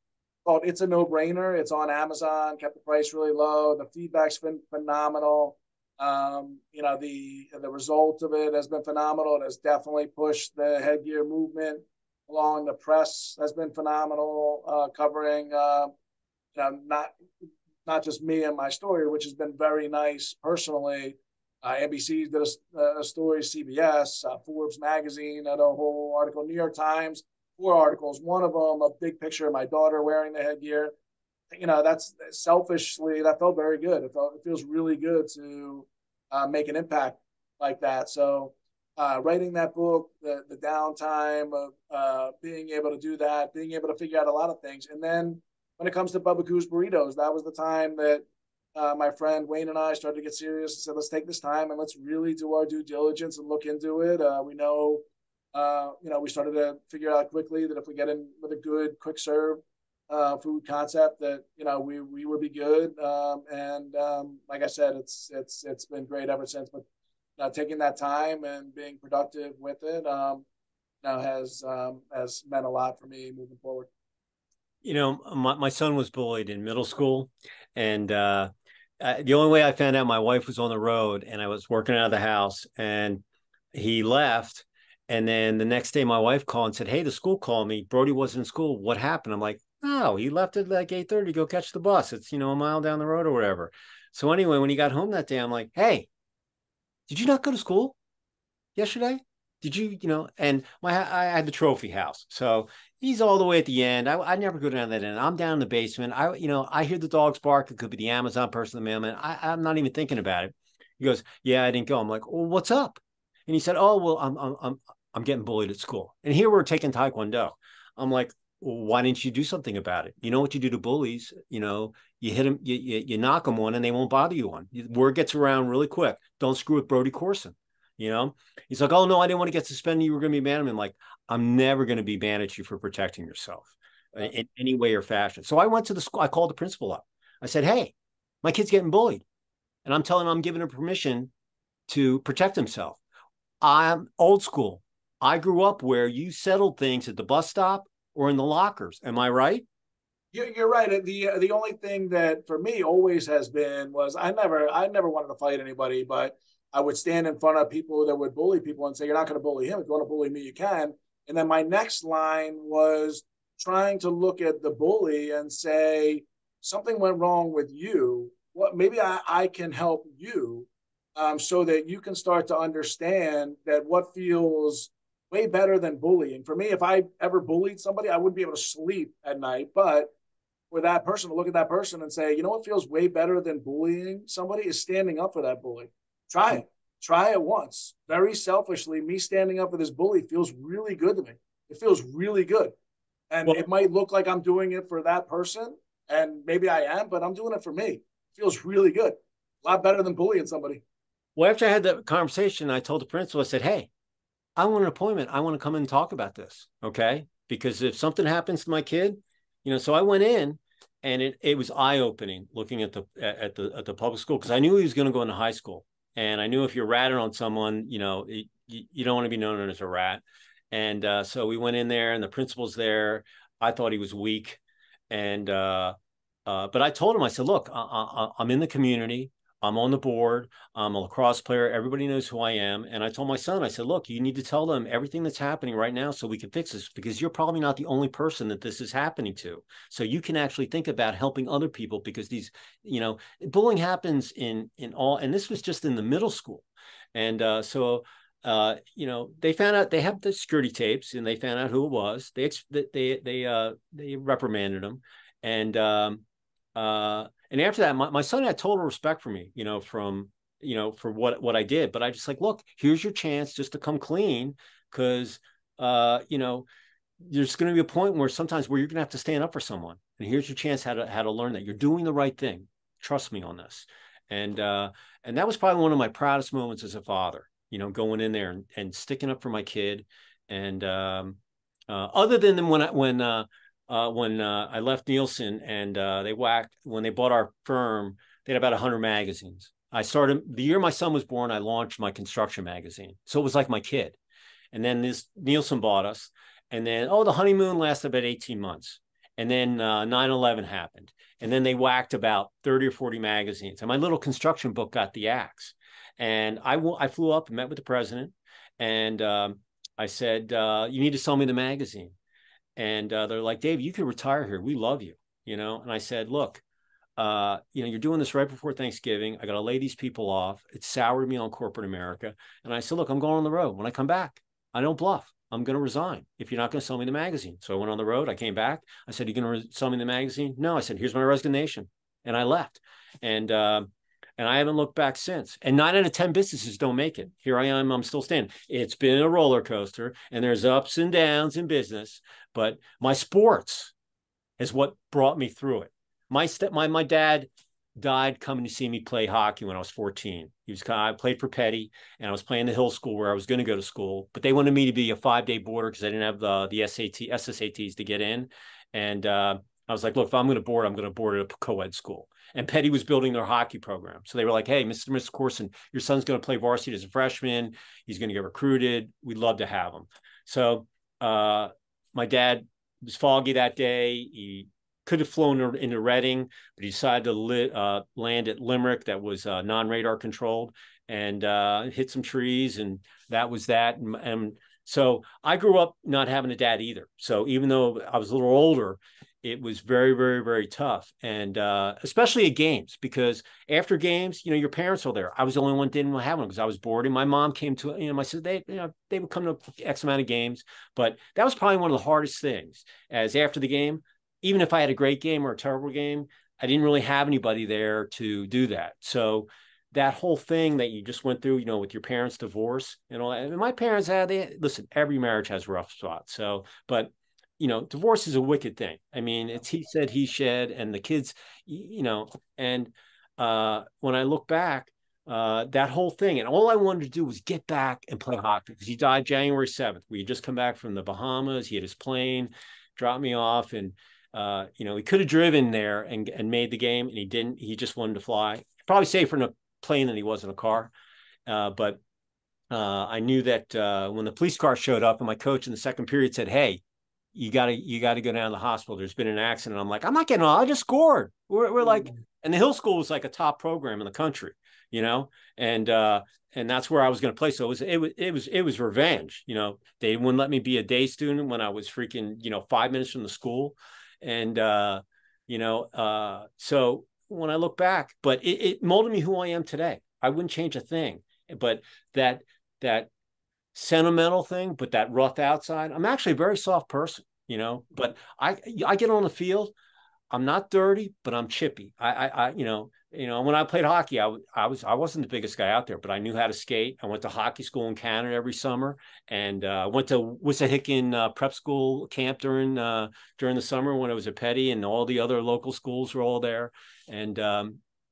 Called It's a No-Brainer. It's on Amazon, kept the price really low. The feedback's been phenomenal. The result of it has been phenomenal. It has definitely pushed the headgear movement along. The press has been phenomenal, covering, not just me and my story, which has been very nice personally. NBC did a story, CBS, Forbes magazine had a whole article, New York Times, 4 articles. One of them, a big picture of my daughter wearing the headgear. That's selfishly, that felt very good. It feels really good to make an impact like that. So writing that book, the downtime of being able to do that, being able to figure out a lot of things. And then when it comes to Bubbakoo's Burritos, that was the time that my friend Wayne and I started to get serious and said, let's take this time and let's really do our due diligence and look into it. We know, we started to figure out quickly that if we get in with a good quick serve food concept that, we would be good. Like I said, it's been great ever since, but taking that time and being productive with it has meant a lot for me moving forward. My son was bullied in middle school, and the only way I found out, my wife was on the road and I was working out of the house and he left. And then the next day my wife called and said, hey, the school called me. Brody wasn't in school. What happened? I'm like, Oh, he left at like 8:30 to go catch the bus. It's, a mile down the road or whatever. So anyway, when he got home that day, I'm like, hey, did you not go to school yesterday? Did you, and I had the trophy house. So he's all the way at the end. I never go down that end. I'm down in the basement. I hear the dogs bark. It could be the Amazon person, the mailman. I'm not even thinking about it. He goes, yeah, I didn't go. I'm like, well, what's up? And he said, oh, well, I'm getting bullied at school. And here we're taking Taekwondo. I'm like, well, why didn't you do something about it? You know what you do to bullies? You hit them, you knock them one and they won't bother you one. Word gets around really quick. Don't screw with Brody Corson. He's like, oh no, I didn't want to get suspended. You were going to be mad at me. I'm like, I'm never going to be mad at you for protecting yourself in any way or fashion. So I went to the school. I called the principal up. I said, hey, my kid's getting bullied. And I'm telling him I'm giving him permission to protect himself. I'm old school. I grew up where you settled things at the bus stop or in the lockers. Am I right? You're right. The only thing that for me always has been was I never wanted to fight anybody, but I would stand in front of people that would bully people and say, you're not going to bully him. If you want to bully me, you can. And then my next line was trying to look at the bully and say, something went wrong with you. What maybe I can help you so that you can start to understand that what feels way better than bullying. For me, if I ever bullied somebody, I wouldn't be able to sleep at night. But for that person to look at that person and say, you know what feels way better than bullying somebody is standing up for that bully. Try it. Try it once. Very selfishly, me standing up for this bully feels really good to me. It feels really good. And it might look like I'm doing it for that person, and maybe I am, but I'm doing it for me. It feels really good. A lot better than bullying somebody. Well, after I had that conversation, I told the principal, I said, hey, I want an appointment. I want to come in and talk about this. Okay. Because if something happens to my kid, so I went in and it was eye-opening looking at the public school, because I knew he was going to go into high school. And I knew if you're ratting on someone, you don't want to be known as a rat. And so we went in there and the principal's there. I thought he was weak. And but I told him, I said, look, I'm in the community. I'm on the board. I'm a lacrosse player. Everybody knows who I am. And I told my son, I said, look, you need to tell them everything that's happening right now so we can fix this, because you're probably not the only person that this is happening to. So you can actually think about helping other people, because these, bullying happens in all, and this was just in the middle school. And so they found out, they have the security tapes and they found out who it was. They reprimanded him. And after that, my son had total respect for me, for what I did. But I just like, look, here's your chance just to come clean, because, there's going to be a point where sometimes where you're going to have to stand up for someone. And here's your chance how to learn that you're doing the right thing. Trust me on this. And that was probably one of my proudest moments as a father, going in there and sticking up for my kid. And other than when I left Nielsen and when they bought our firm, they had about 100 magazines. I started the year my son was born, I launched my construction magazine. So it was like my kid. And then this Nielsen bought us. And then, the honeymoon lasted about 18 months. And then 9/11 happened. And then they whacked about 30 or 40 magazines. And my little construction book got the axe. And I flew up and met with the president. And I said, you need to sell me the magazine. And they're like, Dave, you can retire here. We love you, And I said, look, you're doing this right before Thanksgiving. I got to lay these people off. It soured me on corporate America. And I said, look, I'm going on the road. When I come back, I don't bluff. I'm going to resign if you're not going to sell me the magazine. So I went on the road. I came back. I said, you're going to sell me the magazine? No. I said, here's my resignation. And I left. And I haven't looked back since. And 9 out of 10 businesses don't make it. Here I am. I'm still standing. It's been a roller coaster, and there's ups and downs in business. But my sports is what brought me through it. My dad died coming to see me play hockey when I was 14. I played for Petty, and I was playing the Hill School where I was going to go to school, but they wanted me to be a 5-day boarder because I didn't have the SSATs to get in. And I was like, look, if I'm going to board, I'm going to board at a co-ed school. And Petty was building their hockey program. So they were like, hey, Mr. Corson, your son's going to play varsity as a freshman. He's going to get recruited. We'd love to have him. So my dad was foggy that day. He could have flown into Reading, but he decided to land at Limerick that was non-radar controlled, and hit some trees, and that was that. And so I grew up not having a dad either. So even though I was a little older, it was very, very, very tough. And especially at games, because after games, your parents were there. I was the only one didn't have one because I was bored. And my mom came to, my sister, they would come to X amount of games. But that was probably one of the hardest things, as after the game, even if I had a great game or a terrible game, I didn't really have anybody there to do that. So that whole thing that you just went through, with your parents' divorce and all that. And my parents listen, every marriage has rough spots. So, but divorce is a wicked thing. I mean, it's he said, he said, and the kids, and when I look back, that whole thing, and all I wanted to do was get back and play hockey, because he died January 7th. We had just come back from the Bahamas. He had his plane, dropped me off, and he could have driven there and made the game, and he didn't. He just wanted to fly. Probably safer in a plane than he was in a car. But I knew that when the police car showed up, and my coach in the second period said, "Hey, you got to go down to the hospital. There's been an accident." I'm like, "I'm not getting on. I just scored." We're like, and the Hill School was like a top program in the country, and that's where I was going to play. So it was revenge. They wouldn't let me be a day student when I was freaking 5 minutes from the school, and so when I look back, but it molded me who I am today. I wouldn't change a thing. But that sentimental thing, but that rough outside, I'm actually a very soft person, but I get on the field. I'm not dirty, but I'm chippy. When I played hockey, I wasn't the biggest guy out there, but I knew how to skate. I went to hockey school in Canada every summer, and went to 𝐓𝐇𝐈𝐒 prep school camp during the summer when it was at Petty, and all the other local schools were all there. And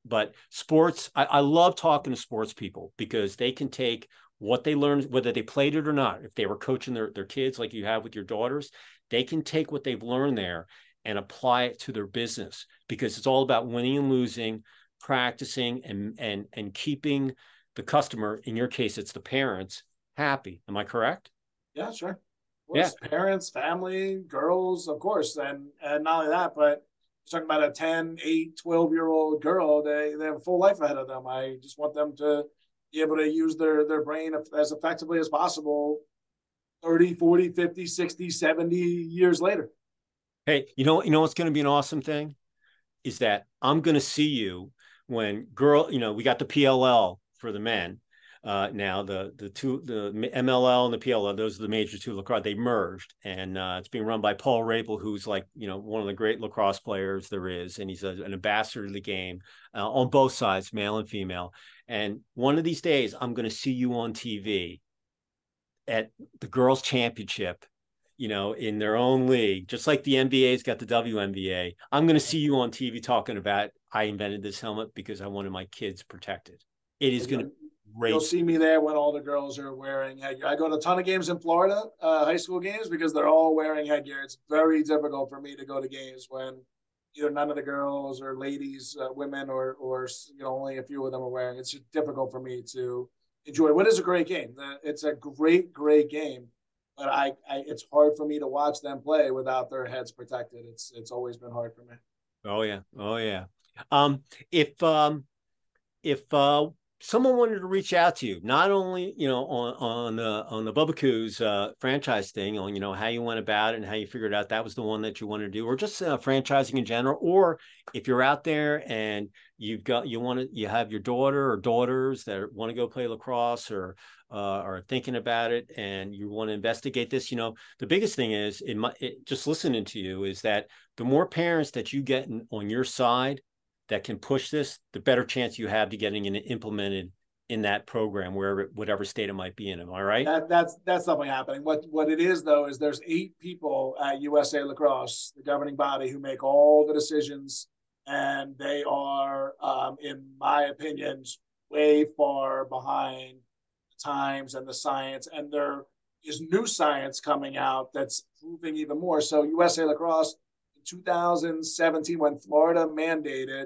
but sports, I love talking to sports people, because they can take what they learned, whether they played it or not. If they were coaching their kids like you have with your daughters, they can take what they've learned there and apply it to their business, because it's all about winning and losing, practicing, and keeping the customer, in your case, it's the parents, happy. Am I correct? Yeah, sure. Of course. Yeah. Parents, family, girls, of course. And not only that, but talking about a 10, 8, 12-year-old girl, they have a full life ahead of them. I just want them to be able to use their brain as effectively as possible 30, 40, 50, 60, 70 years later. Hey, you know what's going to be an awesome thing is that I'm going to see you when we got the PLL for the men. Now the MLL and the PLL, those are the major two lacrosse. They merged, and it's being run by Paul Rabel, who's like one of the great lacrosse players there is, and he's an ambassador to the game on both sides, male and female. And one of these days, I'm going to see you on TV at the girls' championship, in their own league, just like the NBA's got the WNBA. I'm going to see you on TV talking about, I invented this helmet because I wanted my kids protected. It is going to be great. You'll see me there when all the girls are wearing headgear. I go to a ton of games in Florida, high school games, because they're all wearing headgear. It's very difficult for me to go to games when either none of the girls or ladies, women, or only a few of them are wearing. It's just difficult for me to enjoy what is a great game. It's a great game. But it's hard for me to watch them play without their heads protected. It's always been hard for me. Oh yeah. If someone wanted to reach out to you, not only on the Bubbakoo's franchise thing, on how you went about it and how you figured out that was the one that you wanted to do, or just franchising in general, or if you're out there and you have your daughter or daughters that want to go play lacrosse, or are thinking about it, and you want to investigate this, the biggest thing is just listening to you is that the more parents that you get on your side that can push this, the better chance you have to getting it implemented in that program, whatever state it might be in. Am I right? That's definitely happening. What it is, though, is there's 8 people at USA Lacrosse, the governing body, who make all the decisions, and they are, in my opinion, way far behind the times and the science. And there is new science coming out that's proving even more. So USA Lacrosse in 2017, when Florida mandated,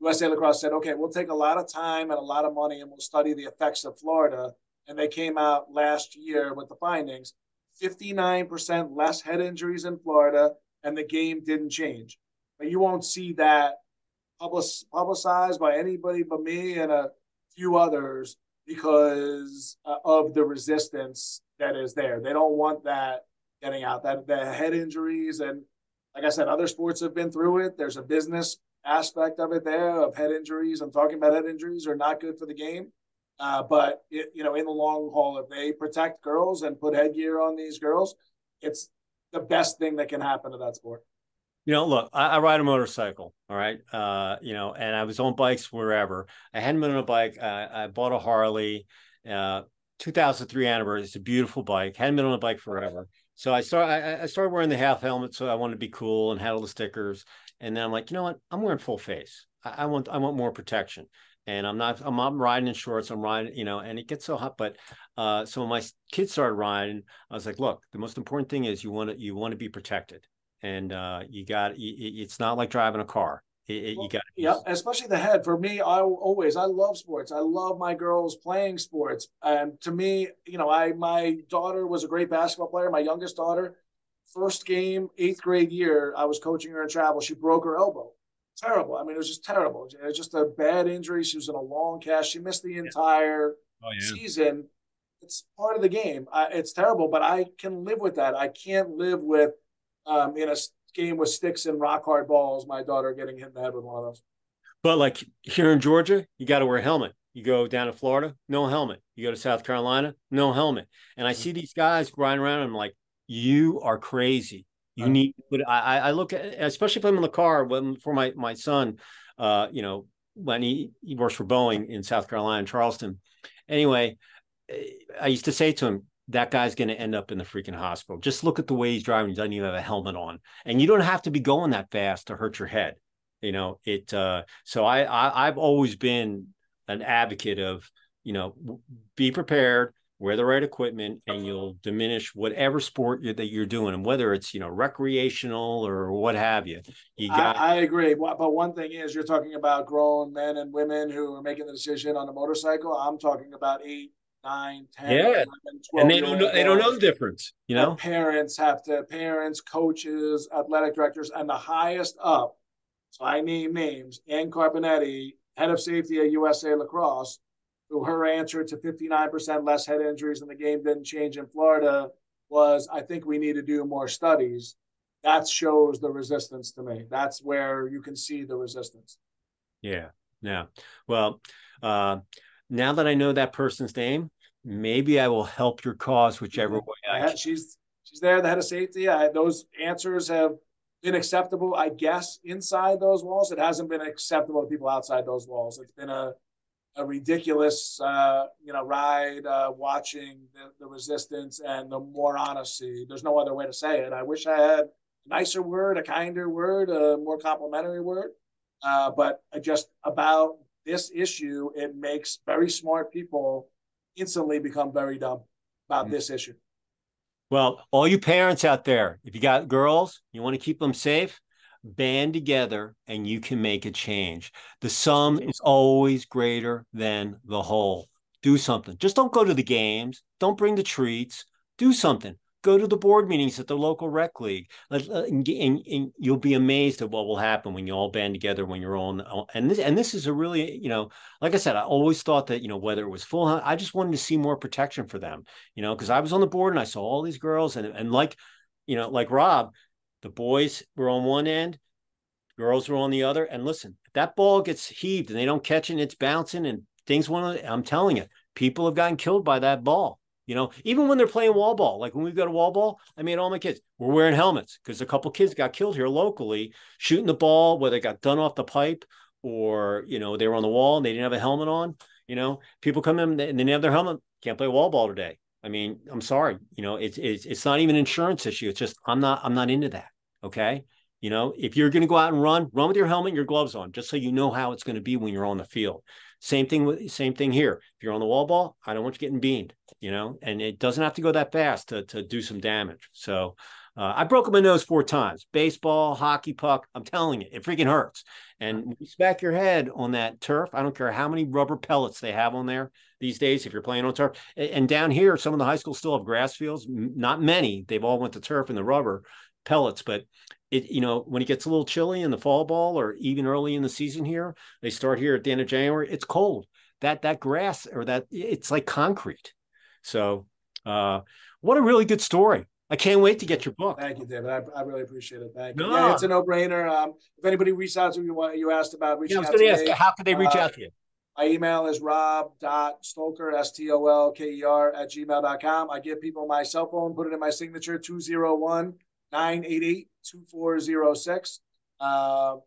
USA Lacrosse said, okay, we'll take a lot of time and a lot of money, and we'll study the effects of Florida. And they came out last year with the findings: 59% less head injuries in Florida, and the game didn't change. But you won't see that publicized by anybody but me and a few others, because of the resistance that is there. They don't want that getting out, that the head injuries. And like I said, other sports have been through it. There's a business aspect of it there of head injuries. I'm talking about head injuries are not good for the game. But in the long haul, if they protect girls and put headgear on these girls, it's the best thing that can happen to that sport. Look, I ride a motorcycle, all right. And I was on bikes wherever. I hadn't been on a bike. I bought a Harley, 2003 anniversary. It's a beautiful bike. Hadn't been on a bike forever. So I started wearing the half helmet, so I wanted to be cool and had all the stickers. And then I'm like, you know what? I'm wearing full face. I want more protection. And I'm not riding in shorts. I'm riding, and it gets so hot. But so when my kids started riding, I was like, look, the most important thing is you want to be protected. And it's not like driving a car. You got especially the head. For me, I love sports. I love my girls playing sports. And to me, my daughter was a great basketball player. My youngest daughter, first game, 8th grade year, I was coaching her in travel. She broke her elbow. Terrible. I mean, it was just terrible. It was just a bad injury. She was in a long cast. She missed the entire season. It's part of the game. It's terrible, but I can live with that. I can't live with in a game with sticks and rock hard balls, my daughter getting hit in the head with one of those. But like here in Georgia, you got to wear a helmet. You go down to Florida, no helmet. You go to South Carolina, no helmet. And I see these guys riding around, and I'm like, you are crazy. You need, but I look at, especially if I'm in the car for my son, when he works for Boeing in South Carolina, Charleston. Anyway, I used to say to him, that guy's going to end up in the freaking hospital. Just look at the way he's driving. He doesn't even have a helmet on, and you don't have to be going that fast to hurt your head. So I've always been an advocate of, be prepared, wear the right equipment, and you'll diminish whatever sport that you're doing, and whether it's, recreational or what have you. I agree. But one thing is, you're talking about grown men and women who are making the decision on a motorcycle. I'm talking about 8, 9, 10, 11, 12 and they don't know the difference. Parents, coaches, athletic directors, and the highest up. So I name names: Ann Carbonetti, head of safety at USA Lacrosse, who her answer to 59% less head injuries and the game didn't change in Florida was, I think we need to do more studies. That shows the resistance to me. That's where you can see the resistance. Yeah. Well, now that I know that person's name, maybe I will help your cause whichever way I can. She's there, the head of safety. Those answers have been acceptable, I guess, inside those walls. It hasn't been acceptable to people outside those walls. It's been a ridiculous, ride, watching the resistance and the more honesty. There's no other way to say it. I wish I had a nicer word, a kinder word, a more complimentary word. But just about this issue, it makes very smart people instantly become very dumb about this issue. Well, all you parents out there, if you got girls, you want to keep them safe, band together and you can make a change. The sum is always greater than the whole. Do something. Just don't go to the games. Don't bring the treats. Do something. Go to the board meetings at the local rec league, and you'll be amazed at what will happen when you all band together, when you're on. And this is a really, like I said, I always thought that, whether it was full, I just wanted to see more protection for them, because I was on the board and I saw all these girls and like Rob, the boys were on one end, girls were on the other. And listen, if that ball gets heaved and they don't catch it and it's bouncing and things I'm telling you, people have gotten killed by that ball. Even when they're playing wall ball, like when we go to wall ball, I mean, all my kids were wearing helmets because a couple kids got killed here locally shooting the ball, whether it got done off the pipe or, they were on the wall and they didn't have a helmet on. People come in and they didn't have their helmet. Can't play wall ball today. I mean, I'm sorry. It's not even an insurance issue. It's just, I'm not into that. Okay. If you're going to go out and run with your helmet and your gloves on, just so you know how it's going to be when you're on the field. Same thing here. If you're on the wall ball, I don't want you getting beamed, and it doesn't have to go that fast to do some damage. So I broke my nose 4 times, baseball, hockey puck. I'm telling you, it freaking hurts. And when you smack your head on that turf, I don't care how many rubber pellets they have on there these days, if you're playing on turf. And down here, some of the high schools still have grass fields, not many. They've all went to turf and the rubber pellets, but when it gets a little chilly in the fall ball or even early in the season here, they start here at the end of January, it's cold. That grass or it's like concrete. So what a really good story. I can't wait to get your book. Thank you, David. I really appreciate it. Thank you. Yeah, No, it's a no-brainer. If anybody reached out to you asked about yeah, I reaching was out going to to ask, me. how could they reach out to you? My email is rob.stolker, STOLKER, @gmail.com. I give people my cell phone, put it in my signature, 201-988-2406.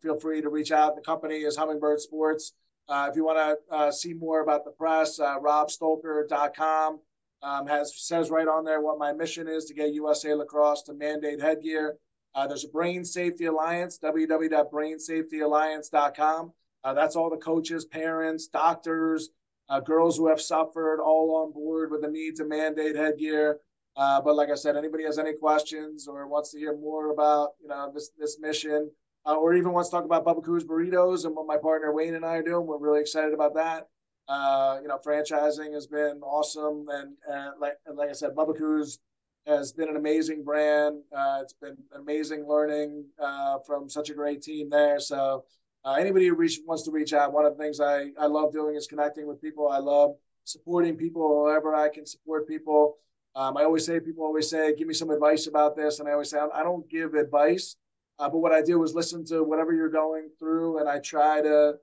Feel free to reach out. The company is Hummingbird Sports. If you want to see more about the press, robstolker.com says right on there what my mission is, to get USA Lacrosse to mandate headgear. There's a Brain Safety Alliance, www.brainsafetyalliance.com. That's all the coaches, parents, doctors, girls who have suffered, all on board with the need to mandate headgear. But like I said, anybody has any questions or wants to hear more about this mission, or even wants to talk about Bubbakoo's Burritos and what my partner Wayne and I are doing, we're really excited about that. Franchising has been awesome, and like I said, Bubbakoo's has been an amazing brand. It's been amazing learning from such a great team there. So anybody who wants to reach out, one of the things I love doing is connecting with people. I love supporting people however I can support people. People always say, give me some advice about this. And I always say, I don't give advice, but what I do is listen to whatever you're going through, and I try to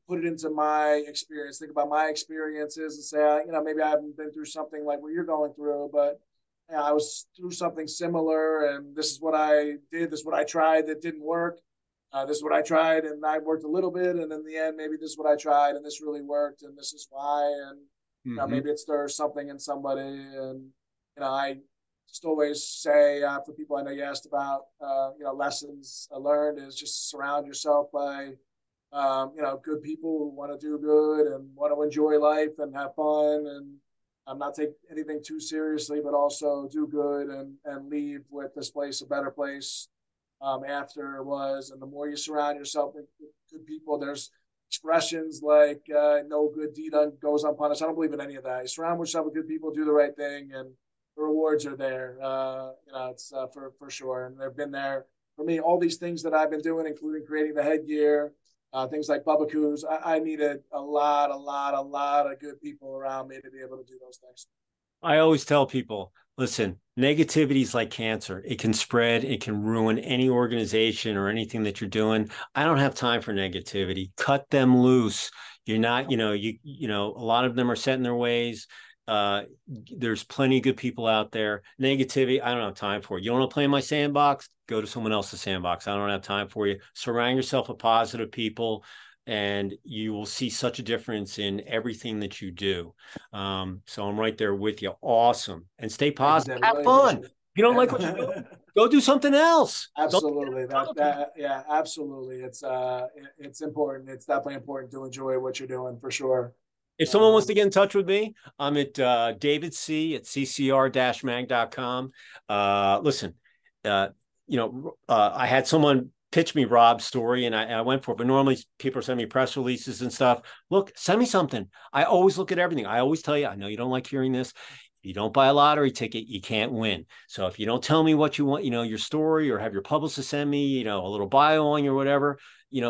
put it into my experience, think about my experiences and say, maybe I haven't been through something like what you're going through, but I was through something similar, and this is what I did. This is what I tried that didn't work. This is what I tried, and I worked a little bit, and in the end, maybe this is what I tried, and this really worked, and this is why, and maybe it stirs something in somebody, and I just always say for people, I know you asked about, lessons learned, is just surround yourself by, good people who want to do good and want to enjoy life and have fun, and not take anything too seriously, but also do good and leave with this place a better place after it was. And the more you surround yourself with good people, there's expressions like no good deed goes unpunished. I don't believe in any of that. You surround yourself with good people, do the right thing, and the rewards are there. It's for sure. And they've been there for me. All these things that I've been doing, including creating the headgear, things like Bubbakoo's, I needed a lot of good people around me to be able to do those things. I always tell people, listen, negativity is like cancer. It can spread. It can ruin any organization or anything that you're doing. I don't have time for negativity. Cut them loose. You're not, a lot of them are set in their ways. There's plenty of good people out there. Negativity, I don't have time for it. You want to play in my sandbox? Go to someone else's sandbox. I don't have time for you. Surround yourself with positive people, and you will see such a difference in everything that you do. So I'm right there with you. Awesome. And stay positive. Have fun. If you don't like what you're doing, go do something else. Absolutely. Yeah, absolutely. It's important. It's definitely important to enjoy what you're doing, for sure. If someone wants to get in touch with me, I'm at David C at ccr-mag.com. Listen, I had someone pitch me Rob's story, and I went for it. But normally people send me press releases and stuff. Look, send me something. I always look at everything. I always tell you, I know you don't like hearing this. If you don't buy a lottery ticket, you can't win. So if you don't tell me what you want, your story, or have your publicist send me, a little bio on you or whatever,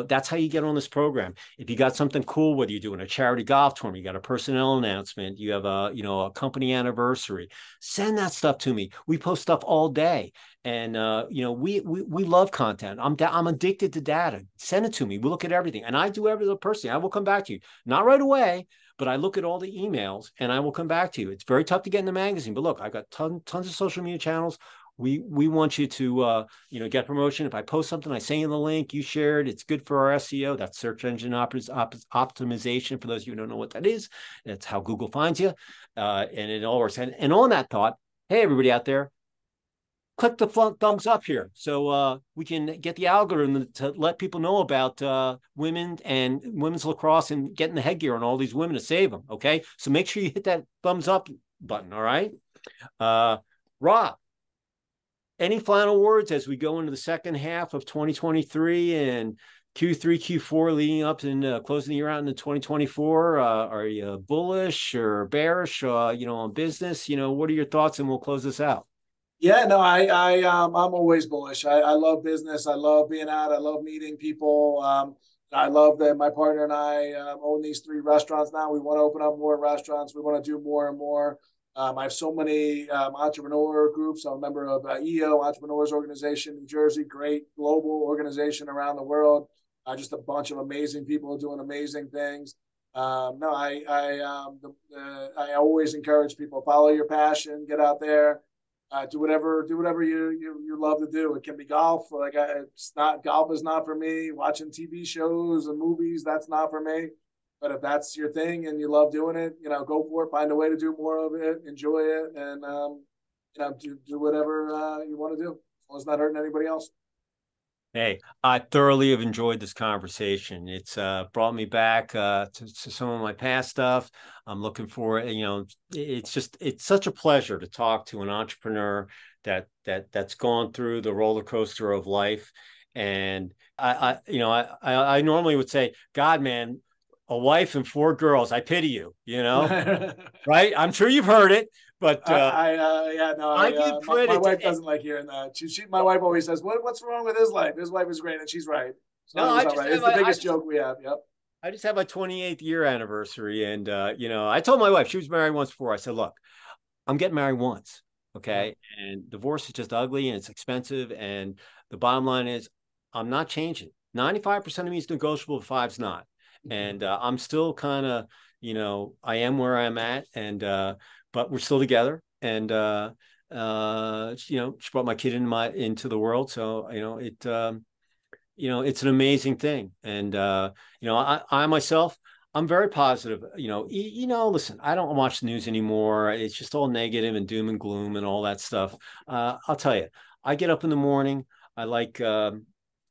that's how you get on this program. If you got something cool, whether you're doing a charity golf tournament, you got a personnel announcement, you have a company anniversary, send that stuff to me. We post stuff all day. And, we love content. I'm addicted to data. Send it to me. We look at everything. And I do everything personally. I will come back to you. Not right away, but I look at all the emails and I will come back to you. It's very tough to get in the magazine, but look, I've got tons of social media channels. We want you to, get promotion. If I post something, I send you the link, you share it. It's good for our SEO. That's search engine optimization. For those of you who don't know what that is, that's how Google finds you. And it all works. And on that thought, hey, everybody out there, click the thumbs up here so we can get the algorithm to let people know about women and women's lacrosse and getting the headgear on all these women to save them. Okay. So make sure you hit that thumbs up button. All right. Rob, any final words as we go into the second half of 2023 and Q3, Q4 leading up and closing the year out into 2024? Are you bullish or bearish, on business? What are your thoughts? And we'll close this out. Yeah, no, I'm always bullish. I love business. I love being out. I love meeting people. I love that my partner and I own these 3 restaurants now. We want to open up more restaurants. We want to do more and more. I have so many entrepreneur groups. I'm a member of �𝐿 Entrepreneurs Organization, New Jersey, great global organization around the world. Just a bunch of amazing people doing amazing things. No, I always encourage people, follow your passion, get out there, do whatever you love to do. It can be golf. Like it's not golf is not for me. Watching TV shows and movies, that's not for me. But if that's your thing and you love doing it, go for it. Find a way to do more of it, enjoy it, and do whatever you want to do, as long as it's not hurting anybody else. Hey, I thoroughly have enjoyed this conversation. It's brought me back to some of my past stuff. I'm looking for, it's such a pleasure to talk to an entrepreneur that's gone through the roller coaster of life. And I normally would say, God, man, a wife and 4 girls, I pity you, right? I'm sure you've heard it. But I give credit. My wife doesn't like hearing that. My wife always says, "What's wrong with his life? His life is great," and she's right. It's the biggest joke we have. Yep. I just had my 28th year anniversary, and I told my wife, she was married once before. I said, "Look, I'm getting married once, okay? And divorce is just ugly and it's expensive. And the bottom line is, I'm not changing. 95% of me is negotiable, 5's not. And I'm still kind of, I am where I'm at, and but we're still together. And she brought my kid into the world, so it's an amazing thing. And I myself, I'm very positive. Listen, I don't watch the news anymore. It's just all negative and doom and gloom and all that stuff. I'll tell you, I get up in the morning. I like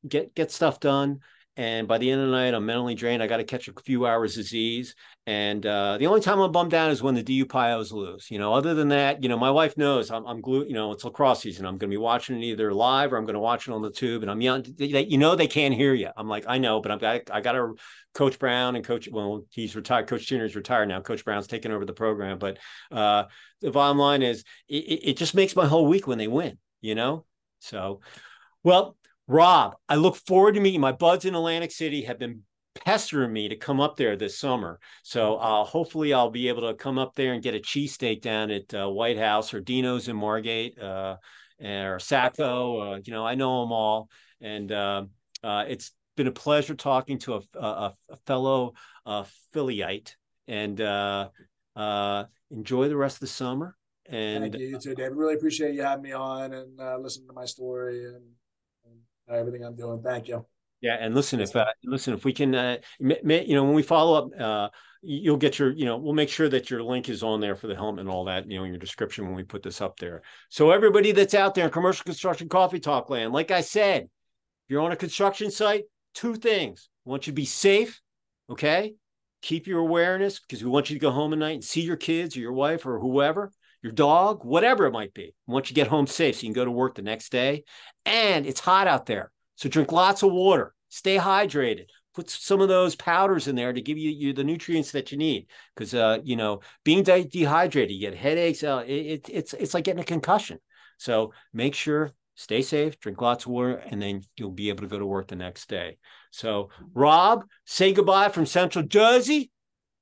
get stuff done. And by the end of the night, I'm mentally drained. I got to catch a few hours of Z's. And the only time I'm bummed down is when the DU-Pios lose. Other than that, my wife knows I'm glued. It's lacrosse season. I'm going to be watching it either live or I'm going to watch it on the tube. And I'm yelling, they can't hear you. I'm like, I know, but I got to Coach Brown and he's retired. Coach Junior's retired now. Coach Brown's taken over the program. But the bottom line is it just makes my whole week when they win, So, well, Rob, I look forward to meeting. My buds in Atlantic City have been pestering me to come up there this summer. So hopefully I'll be able to come up there and get a cheesesteak down at White House or Dino's in Margate or Sacco. I know them all. And it's been a pleasure talking to a fellow Phillyite. And enjoy the rest of the summer. And thank you too, David. Really appreciate you having me on and listening to my story and everything I'm doing. Thank you. Yeah, and listen, if we can, when we follow up, you'll get we'll make sure that your link is on there for the helmet and all that, in your description when we put this up there. So everybody that's out there in commercial construction coffee talk land, like I said, if you're on a construction site, 2 things. We want you to be safe, okay? Keep your awareness, because we want you to go home at night and see your kids or your wife or whoever, your dog, whatever it might be. We want you to get home safe so you can go to work the next day. And it's hot out there. So drink lots of water, stay hydrated, put some of those powders in there to give you the nutrients that you need. Because, being dehydrated, you get headaches. It's like getting a concussion. So make sure, stay safe, drink lots of water, and then you'll be able to go to work the next day. So Rob, say goodbye from Central Jersey.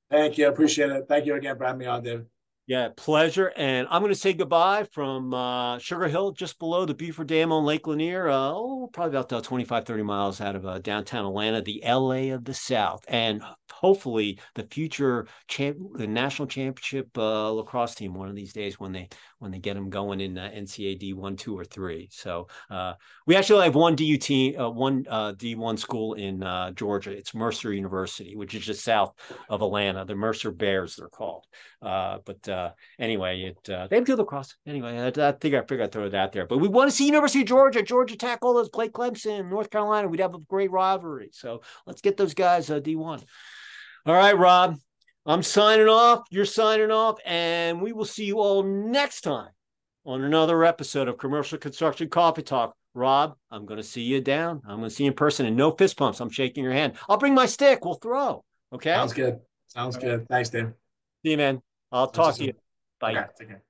Thank you. I appreciate it. Thank you again for having me on, David. Yeah, pleasure. And I'm going to say goodbye from Sugar Hill, just below the Beaufort Dam on Lake Lanier. Probably about 25, 30 miles out of downtown Atlanta, the LA of the South. And hopefully the future the national championship lacrosse team one of these days when they get them going in NCAA D1, 2, or 3. So we actually have one D1 school in Georgia. It's Mercer University, which is just south of Atlanta. The Mercer Bears, they're called. Anyway, they have good lacrosse. Anyway, I think I figured I'd throw it out there. But we want to see University of Georgia Tech, all those, play Clemson, North Carolina. We'd have a great rivalry. So let's get those guys D1. All right, Rob, I'm signing off. You're signing off. And we will see you all next time on another episode of Commercial Construction Coffee Talk. Rob, I'm going to see you down. I'm going to see you in person, and no fist pumps. I'm shaking your hand. I'll bring my stick. We'll throw. Okay? Sounds good. Thanks, Dave. See you, man. I'll talk to you. Bye. Okay, take care.